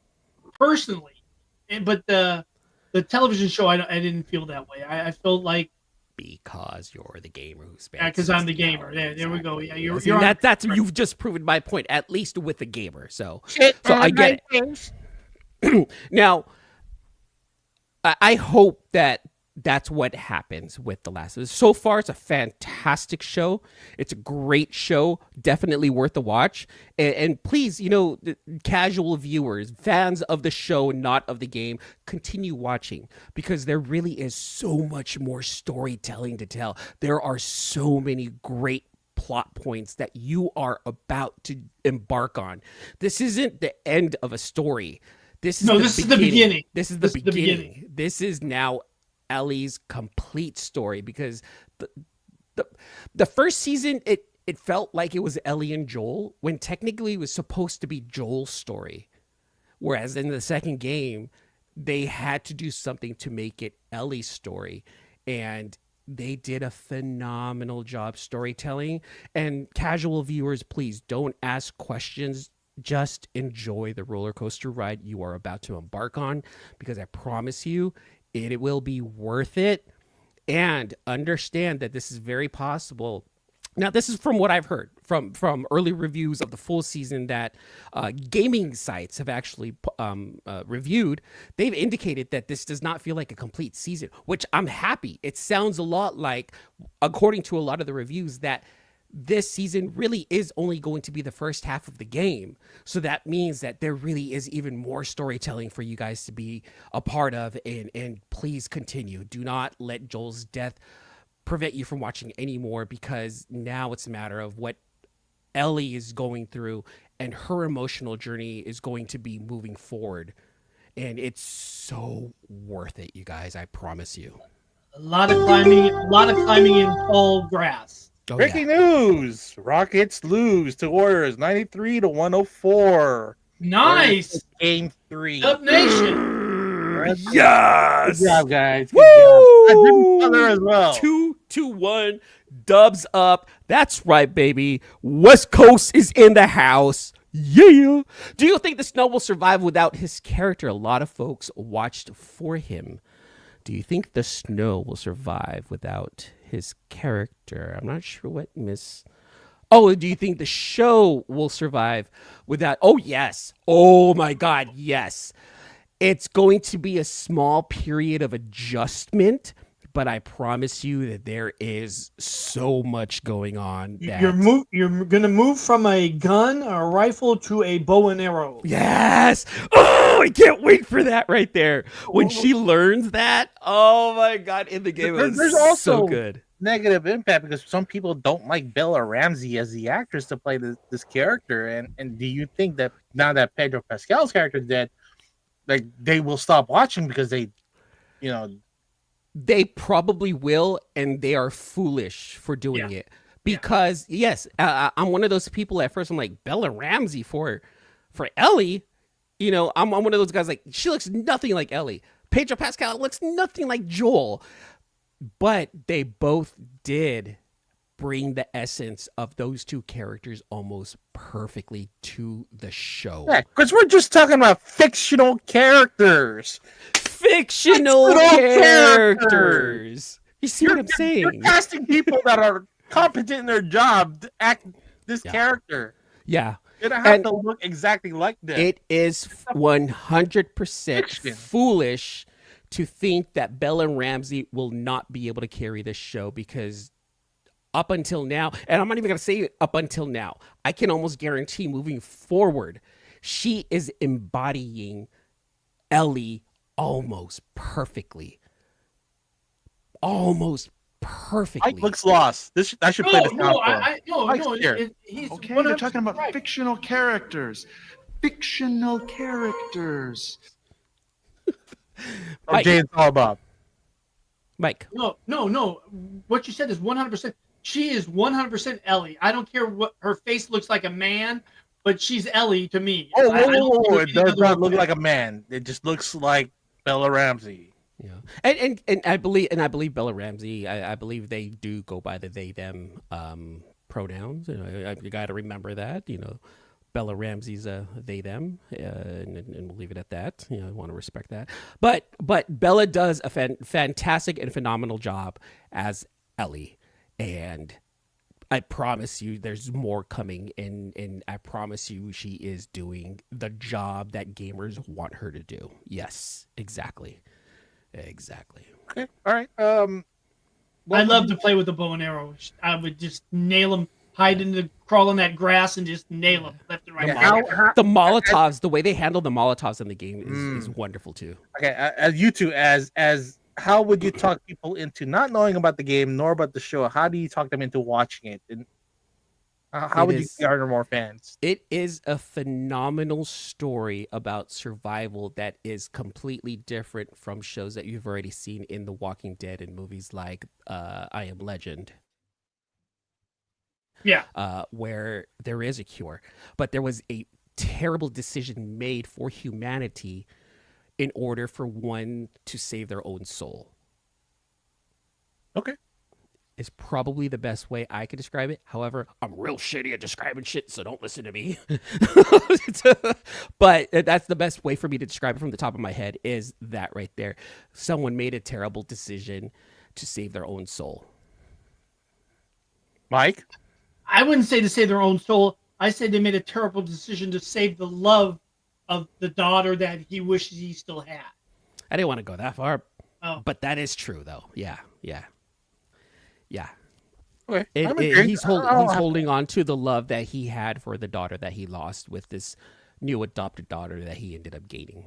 Speaker 2: personally, but the television show, I didn't feel that way. I felt like
Speaker 1: Because you're the gamer who's
Speaker 2: because I'm the gamer. There we go. Yeah, you're
Speaker 1: that's you've just proven my point, at least with the gamer. So
Speaker 3: Shit,
Speaker 1: I get it. Now, I hope that's what happens with The Last of Us. So far, it's a fantastic show. It's a great show. Definitely worth the watch. And please, the casual viewers, fans of the show, not of the game, continue watching because there really is so much more storytelling to tell. There are so many great plot points that you are about to embark on. This isn't the end of a story. This is the beginning. This is the beginning. This is now Ellie's complete story because the first season it felt like it was Ellie and Joel when technically it was supposed to be Joel's story, whereas in the second game they had to do something to make it Ellie's story, and they did a phenomenal job storytelling. And casual viewers, please don't ask questions. Just enjoy the roller coaster ride you are about to embark on because I promise you it will be worth it. And understand that this is very possible. Now, this is from what I've heard from early reviews of the full season that gaming sites have actually reviewed. They've indicated that this does not feel like a complete season, which I'm happy. It sounds a lot like, according to a lot of the reviews, that this season really is only going to be the first half of the game. So that means that there really is even more storytelling for you guys to be a part of. And please continue. Do not let Joel's death prevent you from watching anymore, because now it's a matter of what Ellie is going through and her emotional journey is going to be moving forward. And it's so worth it, you guys. I promise you.
Speaker 2: a lot of climbing in tall grass.
Speaker 1: Oh,
Speaker 3: Breaking news: Rockets lose to Warriors 93-104.
Speaker 2: Nice.
Speaker 3: Game 3.
Speaker 2: Up Nation.
Speaker 1: Yes.
Speaker 3: Good job, guys. Good
Speaker 1: Woo!
Speaker 3: job. Good other as well.
Speaker 1: 2-1. Dubs up. That's right, baby. West Coast is in the house. Yeah. Do you think the snow will survive without his character? A lot of folks watched for him. Do you think the snow will survive without his character? I'm not sure what Miss... Oh, do you think the show will survive without... Oh, yes. Oh, my God, yes. It's going to be a small period of adjustment, but I promise you that there is so much going on. That...
Speaker 2: You're gonna move from a gun or a rifle to a bow and arrow.
Speaker 1: Yes. Oh, I can't wait for that right there. When she learns that, oh my God, in the game,
Speaker 3: There's
Speaker 1: so
Speaker 3: also
Speaker 1: good.
Speaker 3: Negative impact because some people don't like Bella Ramsey as the actress to play this character. And do you think that now that Pedro Pascal's character is dead, like they will stop watching because they
Speaker 1: probably will, and they are foolish for doing it. Because yes, I'm one of those people. At first, I'm like, Bella Ramsey for Ellie. I'm one of those guys like, she looks nothing like Ellie. Pedro Pascal looks nothing like Joel. But they both did bring the essence of those two characters almost perfectly to the show.
Speaker 3: Yeah, because we're just talking about fictional characters.
Speaker 1: Fictional characters. You see what I'm saying?
Speaker 3: You're casting people that are competent in their job to act this character.
Speaker 1: Yeah.
Speaker 3: You don't have to look exactly like them.
Speaker 1: It is 100% foolish to think that Bella Ramsey will not be able to carry this show, because up until now, and I'm not even going to say up until now, I can almost guarantee moving forward, she is embodying Ellie almost perfectly. Almost perfectly.
Speaker 3: Mike looks lost. I should play this now. Mike's
Speaker 2: no.
Speaker 3: here.
Speaker 2: He's
Speaker 8: Okay, they're
Speaker 2: 100%
Speaker 8: talking about
Speaker 2: right.
Speaker 8: fictional characters. Fictional characters.
Speaker 1: Mike.
Speaker 3: Jay and Silent Bob.
Speaker 1: Mike.
Speaker 2: No. What you said is 100%. She is 100% Ellie. I don't care what her face looks like a man, but she's Ellie to me.
Speaker 3: Oh,
Speaker 2: I don't
Speaker 3: whoa.
Speaker 2: care
Speaker 3: It
Speaker 2: any
Speaker 3: does
Speaker 2: other
Speaker 3: not look
Speaker 2: way.
Speaker 3: like a man. It just looks like Bella Ramsey.
Speaker 1: Yeah, and I believe Bella Ramsey. I believe they do go by the they them pronouns. You got to remember that. Bella Ramsey's a they them, and we'll leave it at that. I want to respect that. But Bella does a fantastic and phenomenal job as Ellie, and I promise you, there's more coming, and I promise you, she is doing the job that gamers want her to do. Yes, exactly.
Speaker 3: Okay, all right.
Speaker 2: I love to play with the bow and arrow. I would just nail them, crawl in that grass, and just nail them left and right.
Speaker 1: The Molotovs, the way they handle the Molotovs in the game is wonderful too.
Speaker 3: Okay, as you two, as how would you talk people into not knowing about the game nor about the show? How do you talk them into watching it? And how would you garner more fans?
Speaker 1: It is a phenomenal story about survival that is completely different from shows that you've already seen in The Walking Dead and movies like I Am Legend.
Speaker 2: Yeah.
Speaker 1: Where there is a cure. But there was a terrible decision made for humanity in order for one to save their own soul.
Speaker 3: Okay.
Speaker 1: Is probably the best way I could describe it. However, I'm real shitty at describing shit, so don't listen to me. But that's the best way for me to describe it from the top of my head is that right there. Someone made a terrible decision to save their own soul.
Speaker 3: Mike?
Speaker 2: I wouldn't say to save their own soul. I said they made a terrible decision to save the love of the daughter that he wishes he still had.
Speaker 1: I didn't want to go that far,
Speaker 2: Oh.
Speaker 1: but that is true, though. Yeah.
Speaker 3: Okay.
Speaker 1: He's holding on to the love that he had for the daughter that he lost with this new adopted daughter that he ended up gaining.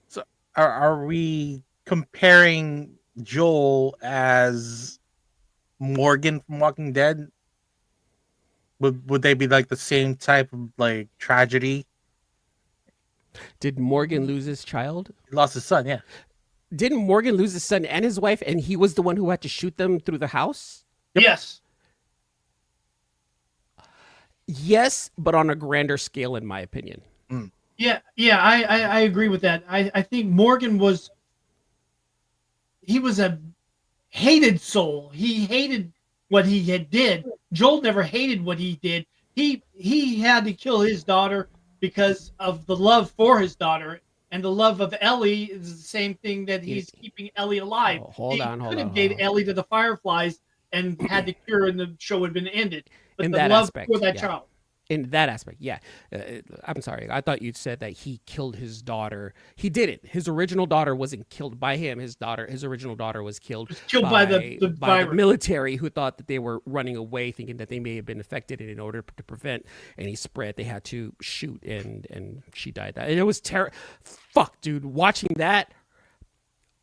Speaker 3: So are we comparing Joel as Morgan from Walking Dead? Would they be like the same type of like tragedy?
Speaker 1: Did Morgan lose his child?
Speaker 3: He lost his son, yeah.
Speaker 1: Didn't Morgan lose his son and his wife, and he was the one who had to shoot them through the house?
Speaker 3: Yep.
Speaker 2: Yes.
Speaker 1: Yes, but on a grander scale, in my opinion.
Speaker 2: Yeah, I agree with that. I think Morgan was a hated soul. He hated what he had did. Joel never hated what he did. He had to kill his daughter because of the love for his daughter, and the love of Ellie is the same thing that he's keeping Ellie alive.
Speaker 1: Hold on.
Speaker 2: Could have gave Ellie to the Fireflies and had the cure, and the show would have been ended. But
Speaker 1: In
Speaker 2: the
Speaker 1: that
Speaker 2: love
Speaker 1: aspect,
Speaker 2: for that
Speaker 1: yeah.
Speaker 2: child.
Speaker 1: In that aspect, yeah. I'm sorry. I thought you said that he killed his daughter. He didn't. His original daughter wasn't killed by him. His original daughter was killed
Speaker 2: by the virus.
Speaker 1: military who thought that they were running away, thinking that they may have been affected, and in order to prevent any spread, they had to shoot, and she died. And it was terrible. Fuck, dude. Watching that,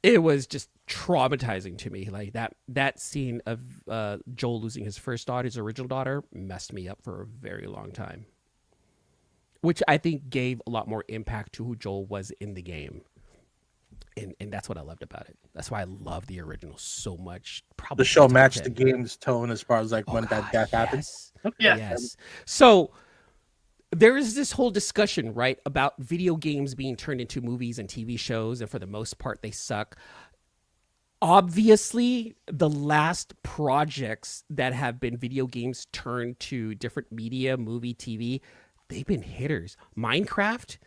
Speaker 1: it was just traumatizing to me. Like that scene of Joel losing his first daughter, his original daughter, messed me up for a very long time, which I think gave a lot more impact to who Joel was in the game, and that's what I loved about it. That's why I love the original so much. Probably
Speaker 3: The show
Speaker 1: 10.
Speaker 3: matched the game's tone as far as like when that death happened.
Speaker 1: Yes. So there is this whole discussion, right, about video games being turned into movies and TV shows, and for the most part, they suck. Obviously, the last projects that have been video games turned to different media, movie, TV, they've been hitters. Minecraft,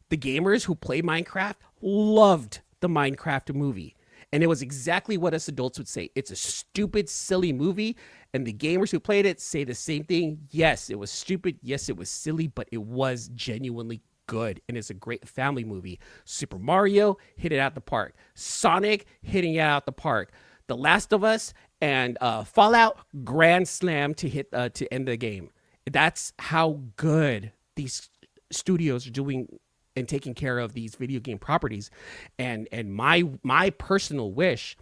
Speaker 1: the gamers who play Minecraft loved the Minecraft movie. And it was exactly what us adults would say. It's a stupid, silly movie. And the gamers who played it say the same thing. Yes, it was stupid. Yes, it was silly, but it was genuinely good. And it's a great family movie. Super Mario hit it out the park. Sonic hitting it out the park. The Last of Us and Fallout grand slam to hit to end the game. That's how good these studios are doing and taking care of these video game properties. And my personal wish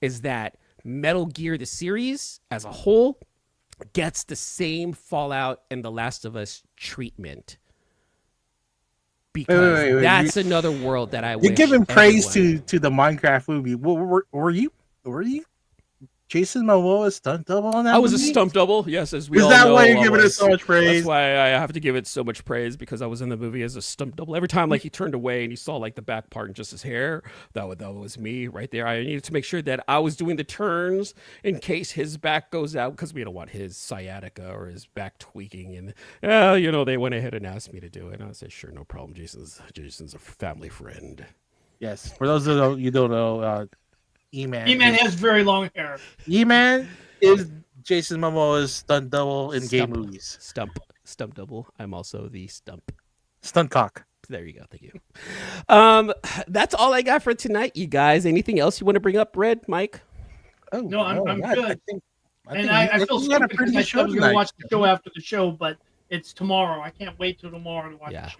Speaker 1: is that Metal Gear the series as a whole gets the same Fallout and The Last of Us treatment. Because
Speaker 3: wait,
Speaker 1: that's another world that I wish
Speaker 3: You're giving praise
Speaker 1: everyone-
Speaker 3: to the Minecraft movie. Were you Jason Momoa's stunt double on that?
Speaker 1: I was a
Speaker 3: movie?
Speaker 1: stunt double, yes, as we
Speaker 3: Is
Speaker 1: all
Speaker 3: that
Speaker 1: know.
Speaker 3: why you're
Speaker 1: I
Speaker 3: giving it
Speaker 1: was.
Speaker 3: so much praise?
Speaker 1: That's why I have to give it so much praise, because I was in the movie as a stunt double. Every time like he turned away and you saw like the back part and just his hair, that was me right there. I needed to make sure that I was doing the turns in case his back goes out, because we don't want his sciatica or his back tweaking. And they went ahead and asked me to do it, and I said, sure, no problem. Jason's a family friend.
Speaker 3: Yes. For those of you don't know, Eman.
Speaker 2: Eman has very long hair.
Speaker 3: Eman is Jason Momoa's stunt double in game movies.
Speaker 1: Stump double. I'm also the stump.
Speaker 3: Stunt cock.
Speaker 1: There you go. Thank you. That's all I got for tonight, you guys. Anything else you want to bring up, Red, Mike?
Speaker 3: Oh
Speaker 2: No, I'm
Speaker 3: God,
Speaker 2: good.
Speaker 3: I
Speaker 2: feel
Speaker 3: you had a
Speaker 2: stupid because
Speaker 3: pretty
Speaker 2: I
Speaker 3: good
Speaker 2: said I
Speaker 3: show
Speaker 2: was going
Speaker 3: tonight.
Speaker 2: to watch the show after the show, but it's tomorrow. I can't wait till tomorrow to watch the show.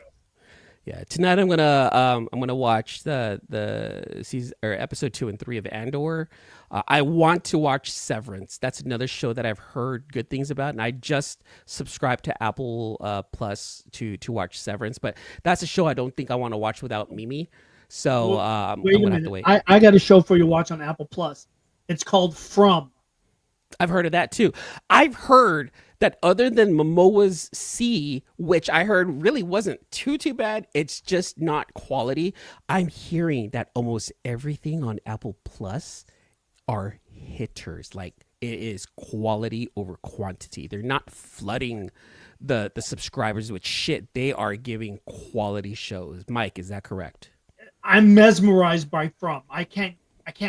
Speaker 1: Yeah, tonight I'm gonna watch the season or episode 2 and 3 of Andor. I want to watch Severance. That's another show that I've heard good things about, and I just subscribed to Apple Plus to watch Severance. But that's a show I don't think I want to watch without Mimi. So I'm
Speaker 2: Wait a
Speaker 1: gonna have to
Speaker 2: minute.
Speaker 1: wait.
Speaker 2: I got a show for you to watch on Apple Plus. It's called From.
Speaker 1: I've heard of that too. I've heard that other than Momoa's C, which I heard really wasn't too bad, it's just not quality. I'm hearing that almost everything on Apple Plus are hitters. Like, it is quality over quantity. They're not flooding the subscribers with shit. They are giving quality shows. Mike, is that correct?
Speaker 2: I'm mesmerized by From. I can't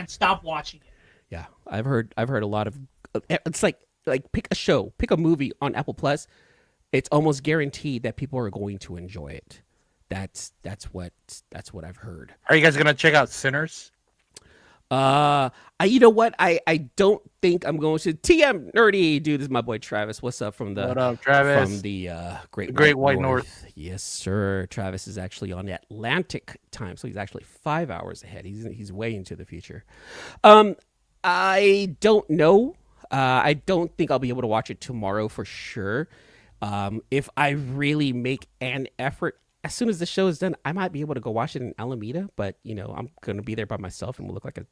Speaker 2: stop watching it.
Speaker 1: Yeah, I've heard a lot of. It's like pick a show, pick a movie on Apple Plus. It's almost guaranteed that people are going to enjoy it. That's what I've heard.
Speaker 3: Are you guys gonna check out Sinners?
Speaker 1: You know what? I don't think I'm going to. TM Nerdy, dude. This is my boy Travis. What's up from the
Speaker 3: What up, Travis?
Speaker 1: from the
Speaker 3: Great White North.
Speaker 1: Yes, sir. Travis is actually on Atlantic time, so he's actually 5 hours ahead. He's way into the future. I don't know. I don't think I'll be able to watch it tomorrow for sure. If I really make an effort, as soon as the show is done, I might be able to go watch it in Alameda. But I'm going to be there by myself and will look like a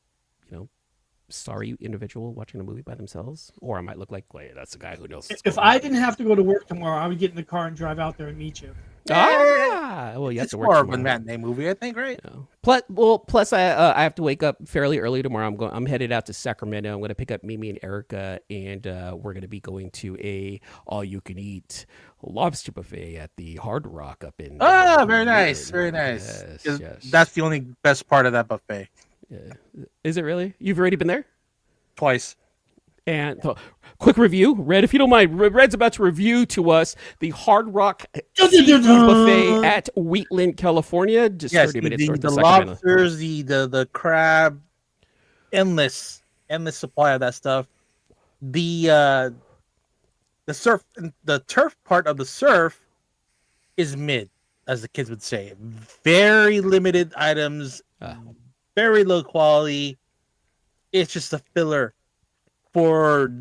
Speaker 1: sorry individual watching a movie by themselves, or I might look like that's the guy who knows.
Speaker 2: If I didn't have to go to work tomorrow, I would get in the car and drive out there and meet you.
Speaker 1: Well, you have
Speaker 3: It's
Speaker 1: to work
Speaker 3: more of a
Speaker 1: tomorrow.
Speaker 3: matinee movie, I think, right?
Speaker 1: Plus, I have to wake up fairly early tomorrow. I'm headed out to Sacramento. I'm going to pick up Mimi and Erica, and we're going to be going to a all-you-can-eat lobster buffet at the Hard Rock up in.
Speaker 3: Very nice, very nice.
Speaker 1: Yes,
Speaker 3: 'Cause
Speaker 1: yes.
Speaker 3: That's the only best part of that buffet.
Speaker 1: Yeah. Is it really? You've already been there?
Speaker 3: Twice.
Speaker 1: And quick review, Red, if you don't mind. Red's about to review to us the Hard Rock Seafood Buffet at Wheatland, California. Just
Speaker 3: Yes,
Speaker 1: 30 minutes north
Speaker 3: the
Speaker 1: of Sacramento.
Speaker 3: lobsters, the crab, endless supply of that stuff. The turf part of the surf is mid, as the kids would say. Very limited items, very low quality. It's just a filler for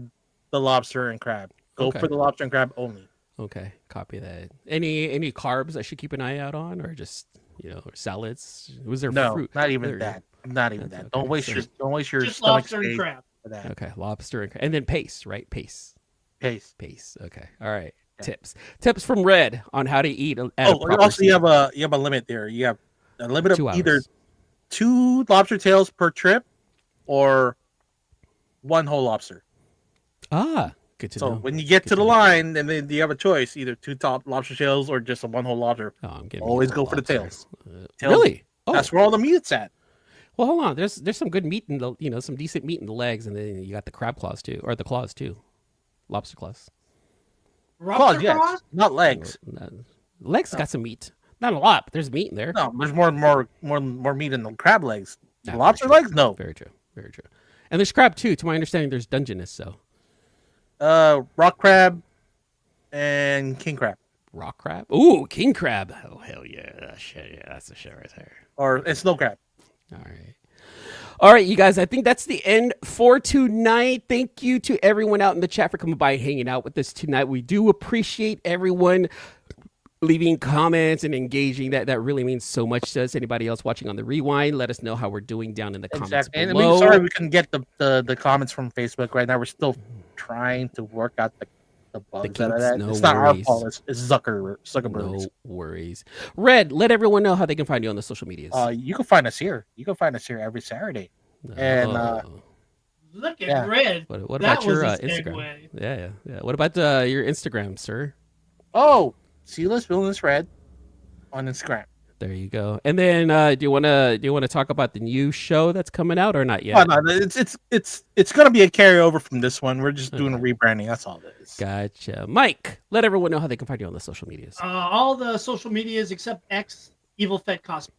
Speaker 3: the lobster and crab. Go
Speaker 1: Okay.
Speaker 3: for the lobster and crab only.
Speaker 1: Okay, copy that. Any carbs I should keep an eye out on, or just or salads? Was there
Speaker 3: No,
Speaker 1: fruit?
Speaker 3: not even
Speaker 1: There-
Speaker 3: that. Not even
Speaker 1: That's
Speaker 3: that.
Speaker 1: okay.
Speaker 3: Don't waste your
Speaker 2: Just
Speaker 3: stomach
Speaker 2: lobster and
Speaker 3: space
Speaker 2: crab.
Speaker 3: for that.
Speaker 1: Okay, lobster and then pace, right? Pace.
Speaker 3: Pace.
Speaker 1: Okay, all right.
Speaker 3: Yeah.
Speaker 1: Tips from Red on how to eat. At a
Speaker 3: Oh,
Speaker 1: proper
Speaker 3: also you
Speaker 1: seafood.
Speaker 3: have a limit there. You have a limit of
Speaker 1: 2 hours.
Speaker 3: either 2 lobster tails per trip or 1 whole lobster.
Speaker 1: Good to
Speaker 3: So
Speaker 1: know.
Speaker 3: when you get
Speaker 1: Good
Speaker 3: to the
Speaker 1: know.
Speaker 3: line, and then you have a choice: either 2 top lobster tails or just a 1 whole lobster.
Speaker 1: Oh, I'm getting
Speaker 3: Always go for the tails. Tails.
Speaker 1: Really? Oh,
Speaker 3: That's where all the meat's at.
Speaker 1: well, hold on. There's some good meat in the some decent meat in the legs, and then you got the crab claws too, or the claws too, lobster claws.
Speaker 3: Claws,
Speaker 2: Lobster
Speaker 3: yes,
Speaker 2: claws?
Speaker 3: not legs.
Speaker 1: Legs got some meat. Not a lot, but there's meat in there.
Speaker 3: No, there's more meat in the crab legs.
Speaker 1: Nah,
Speaker 3: Lobster
Speaker 1: very true.
Speaker 3: legs, no.
Speaker 1: Very true. Very true. And there's crab too. To my understanding, there's Dungeness. So
Speaker 3: Rock crab and king crab.
Speaker 1: rock crab. Ooh, king crab. Oh hell yeah, that's the shit right there.
Speaker 3: Or it's snow crab.
Speaker 1: All right. All right, you guys, I think that's the end for tonight. Thank you to everyone out in the chat for coming by and hanging out with us tonight. We do appreciate everyone leaving comments and engaging. That really means so much to us. Anybody else watching on the rewind, let us know how we're doing down in the comments
Speaker 3: And
Speaker 1: below.
Speaker 3: I'm sorry we couldn't get the comments from Facebook right now. We're still trying to work out the bugs out of that.
Speaker 1: No
Speaker 3: It's not our
Speaker 1: worries.
Speaker 3: fault. It's Zuckerberg's.
Speaker 1: No worries. Red, let everyone know how they can find you on the social medias.
Speaker 3: You can find us here. You can find us here every Saturday. And
Speaker 2: Look at
Speaker 3: Yeah.
Speaker 2: Red.
Speaker 1: what
Speaker 2: That
Speaker 1: about your
Speaker 2: was a
Speaker 1: Instagram?
Speaker 2: segue.
Speaker 1: Yeah. What about your Instagram, sir?
Speaker 3: Sealess Villainous Red on Instagram.
Speaker 1: There you go. And then do you want to talk about the new show that's coming out or not yet?
Speaker 3: Oh, no, it's gonna be a carryover from this one. We're just doing a rebranding. That's all it is.
Speaker 1: Gotcha. Mike, let everyone know how they can find you on the social medias.
Speaker 2: All the social medias except X, Evil Fed Cosplay.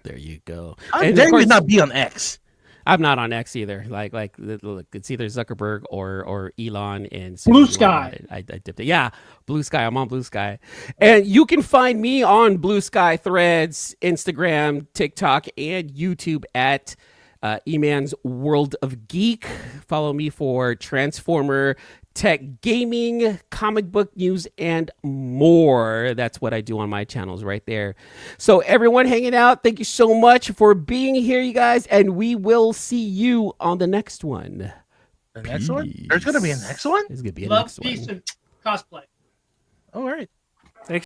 Speaker 1: There you go.
Speaker 3: How
Speaker 1: And
Speaker 3: dare
Speaker 1: of course,
Speaker 3: you not be on X?
Speaker 1: I'm not on X either. Look, it's either Zuckerberg or Elon and
Speaker 2: Blue Sky.
Speaker 1: I dipped it. Yeah, Blue Sky. I'm on Blue Sky, and you can find me on Blue Sky, Threads, Instagram, TikTok, and YouTube at Eman's World of Geek. Follow me for Transformer, tech, gaming, comic book news, and more. That's what I do on my channels right there. So everyone hanging out, thank you so much for being here, you guys, and we will see you on the next one.
Speaker 3: The next one? There's gonna be a next one?
Speaker 1: There's gonna be a
Speaker 2: Love,
Speaker 1: next
Speaker 2: peace,
Speaker 1: one.
Speaker 2: and cosplay.
Speaker 3: All right.